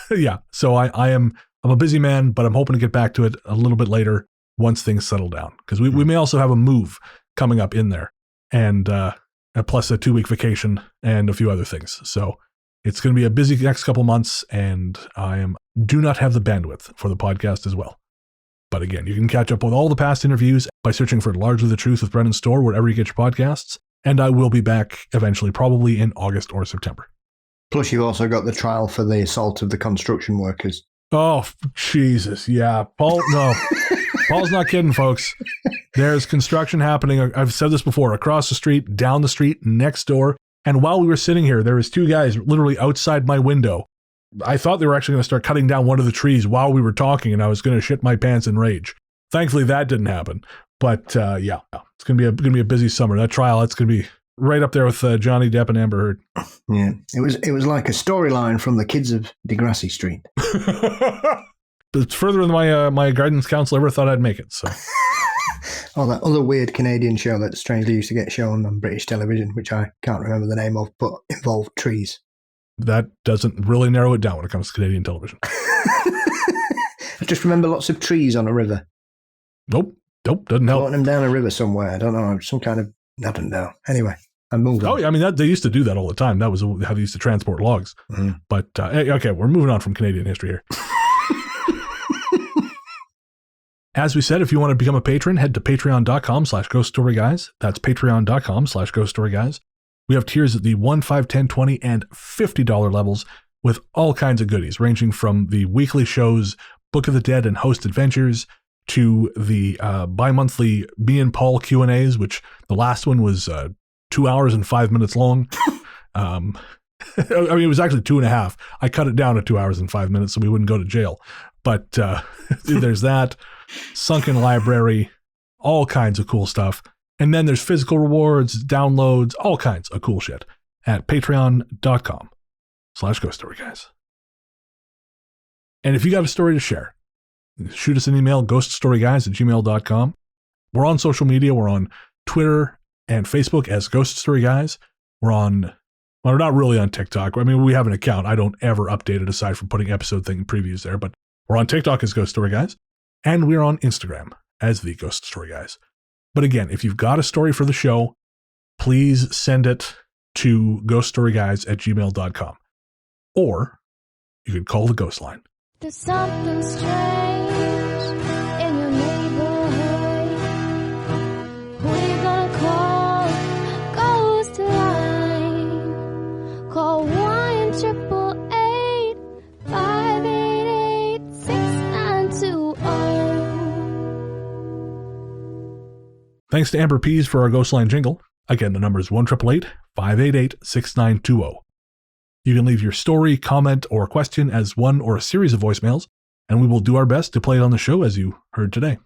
yeah, so I'm a busy man, but I'm hoping to get back to it a little bit later once things settle down, because we may also have a move coming up in there, and plus a 2-week vacation and a few other things. So it's going to be a busy next couple months, and do not have the bandwidth for the podcast as well. But again, you can catch up with all the past interviews by searching for Largely the Truth with Brennan Storr wherever you get your podcasts, and I will be back eventually, probably in August or September. Plus, you've also got the trial for the assault of the construction workers. Oh, Jesus. Yeah. Paul's not kidding, folks. There's construction happening. I've said this before, across the street, down the street, next door. And while we were sitting here, there was 2 guys literally outside my window. I thought they were actually going to start cutting down one of the trees while we were talking, and I was going to shit my pants in rage. Thankfully, that didn't happen. But yeah, it's going to be a busy summer. That trial, it's going to be right up there with Johnny Depp and Amber Heard. Yeah, it was like a storyline from the Kids of Degrassi Street. It's further than my guidance counselor ever thought I'd make it. So, oh, that other weird Canadian show that strangely used to get shown on British television, which I can't remember the name of, but involved trees. That doesn't really narrow it down when it comes to Canadian television. I just remember lots of trees on a river. Nope, doesn't help. Floating them down a river somewhere. I don't know, some kind of, I don't know. Anyway, I moved on. Oh, yeah, I mean, they used to do that all the time. That was how they used to transport logs. Mm. But, okay, we're moving on from Canadian history here. As we said, if you want to become a patron, head to patreon.com/ghoststoryguys. That's patreon.com/ghoststoryguys. We have tiers at the $1, $5, $10, $20, and $50 levels with all kinds of goodies, ranging from the weekly shows, Book of the Dead and Host Adventures, to the bi-monthly me and Paul Q&As, which the last one was 2 hours and 5 minutes long. I mean, it was actually 2.5. I cut it down to 2 hours and 5 minutes so we wouldn't go to jail. But there's that, Sunken Library, all kinds of cool stuff. And then there's physical rewards, downloads, all kinds of cool shit at patreon.com/ghoststoryguys. And if you got a story to share, shoot us an email, ghoststoryguys@gmail.com. We're on social media. We're on Twitter and Facebook as Ghost Story Guys. We're not really on TikTok. I mean, we have an account. I don't ever update it aside from putting episode thing previews there, but we're on TikTok as Ghost Story Guys. And we're on Instagram as the Ghost Story Guys. But again, if you've got a story for the show, please send it to ghoststoryguys@gmail.com. Or you could call the Ghost Line. There's something strange in your neighborhood. Who you gonna call? Ghost Line. Call 1-888-588-6920. Thanks to Amber Pease for our Ghost Line jingle. Again, the number is 1-888-588-6920. You can leave your story, comment, or question as one or a series of voicemails, and we will do our best to play it on the show as you heard today.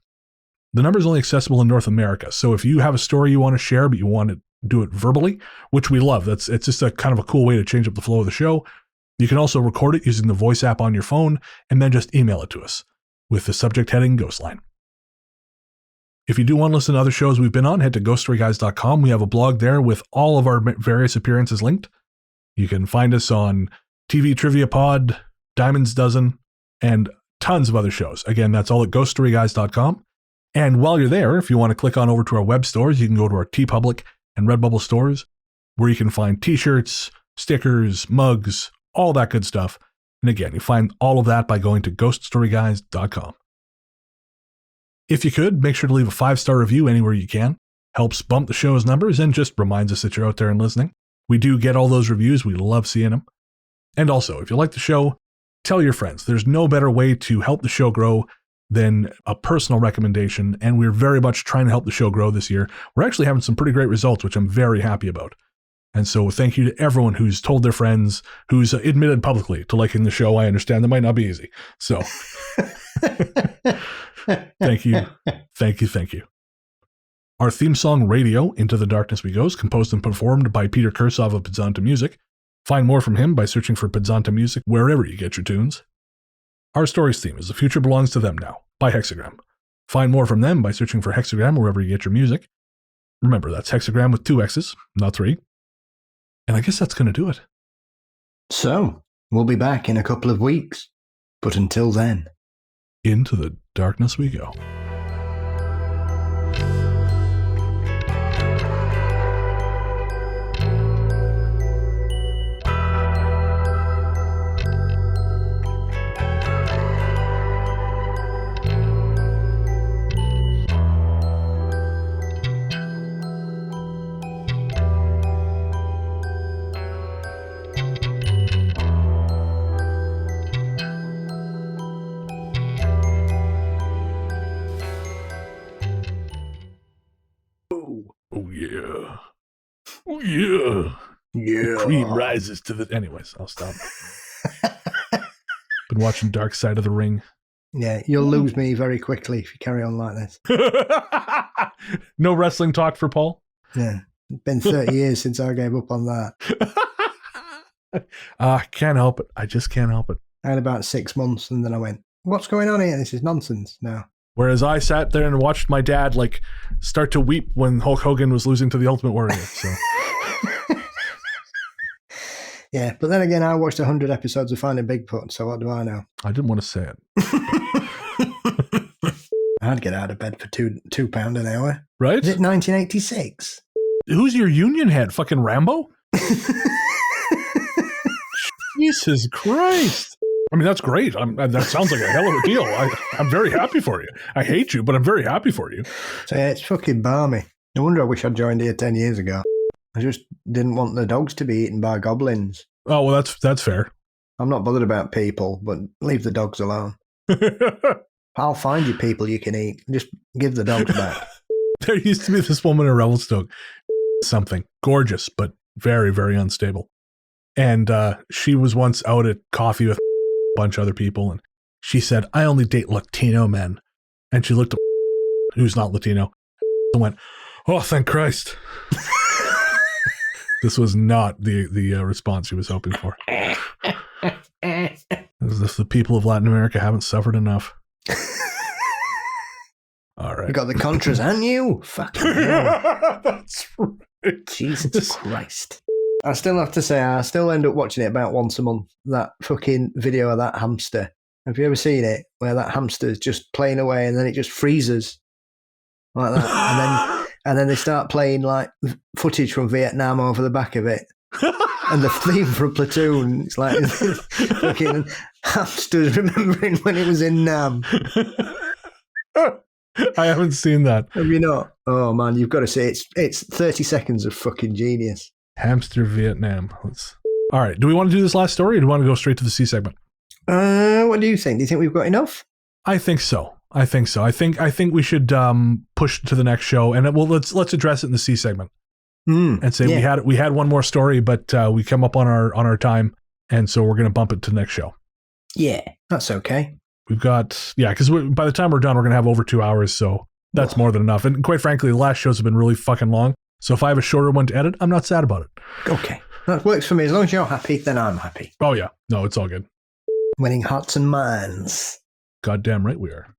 The number is only accessible in North America, so if you have a story you want to share but you want to do it verbally, which we love, it's just a kind of a cool way to change up the flow of the show, you can also record it using the voice app on your phone and then just email it to us with the subject heading Ghostline. If you do want to listen to other shows we've been on, head to ghoststoryguys.com. We have a blog there with all of our various appearances linked. You can find us on TV Trivia Pod, Diamond's Dozen, and tons of other shows. Again, that's all at ghoststoryguys.com. And while you're there, if you want to click on over to our web stores, you can go to our TeePublic and Redbubble stores, where you can find t-shirts, stickers, mugs, all that good stuff. And again, you find all of that by going to ghoststoryguys.com. If you could, make sure to leave a 5-star review anywhere you can. Helps bump the show's numbers and just reminds us that you're out there and listening. We do get all those reviews. We love seeing them. And also, if you like the show, tell your friends. There's no better way to help the show grow than a personal recommendation, and we're very much trying to help the show grow this year. We're actually having some pretty great results, which I'm very happy about. And so thank you to everyone who's told their friends, who's admitted publicly to liking the show. I understand that might not be easy. So Thank you. Thank you. Thank you. Our theme song, Radio, Into the Darkness We Go, is composed and performed by Peter Kursov of Podzontommusic. Find more from him by searching for Podzontommusic wherever you get your tunes. Our story's theme is The Future Belongs to Them Now by Hexxagram. Find more from them by searching for Hexxagram wherever you get your music. Remember, that's Hexxagram with 2 X's, not 3. And I guess that's going to do it. So, we'll be back in a couple of weeks. But until then, Into the darkness we go. Oh, yeah. Oh, yeah. yeah. The cream rises to the... Anyways, I'll stop. Been watching Dark Side of the Ring. Yeah, you'll lose me very quickly if you carry on like this. No wrestling talk for Paul? Yeah, it's been 30 years since I gave up on that. Can't help it. I just can't help it. I had about 6 months and then I went, what's going on here? This is nonsense now. Whereas I sat there and watched my dad like start to weep when Hulk Hogan was losing to the Ultimate Warrior. So yeah, but then again, I watched 100 episodes of Finding Bigfoot, so what do I know? I didn't want to say it. I'd get out of bed for £2 an hour. Right? Is it 1986? Who's your union head? Fucking Rambo? Jesus Christ. I mean, that's great. That sounds like a hell of a deal. I'm very happy for you. I hate you, but I'm very happy for you. So yeah, it's fucking balmy. No wonder I wish I'd joined here 10 years ago. I just didn't want the dogs to be eaten by goblins. Oh, well, that's fair. I'm not bothered about people, but leave the dogs alone. I'll find you people you can eat. Just give the dogs back. There used to be this woman in Revelstoke. Something. Gorgeous, but very, very unstable. And she was once out at coffee with bunch of other people, and she said, I only date Latino men. And she looked at who's not Latino and went, oh, thank Christ. This was not the response she was hoping for. As if the people of Latin America haven't suffered enough. All right. You got the Contras and you. Fucking hell. That's right. Jesus Christ. I still have to say, I still end up watching it about once a month. That fucking video of that hamster. Have you ever seen it? Where that hamster is just playing away and then it just freezes like that. And then they start playing like footage from Vietnam over the back of it. And the theme from Platoon. It's like fucking hamsters remembering when it was in Nam. I haven't seen that. Have you not? Oh man, you've got to see it. It's 30 seconds of fucking genius. Hamster Vietnam. All right. Do we want to do this last story or do we want to go straight to the C segment? What do you think? Do you think we've got enough? I think so. I think we should push to the next show, and let's address it in the C segment and say we had one more story, but we come up on our time, and so we're going to bump it to the next show. Yeah, that's okay. We've got because by the time we're done, we're going to have over 2 hours, so that's more than enough. And quite frankly, the last shows have been really fucking long. So if I have a shorter one to edit, I'm not sad about it. Okay, that works for me. As long as you're happy, then I'm happy. Oh yeah, no, it's all good. Winning hearts and minds. Goddamn right we are.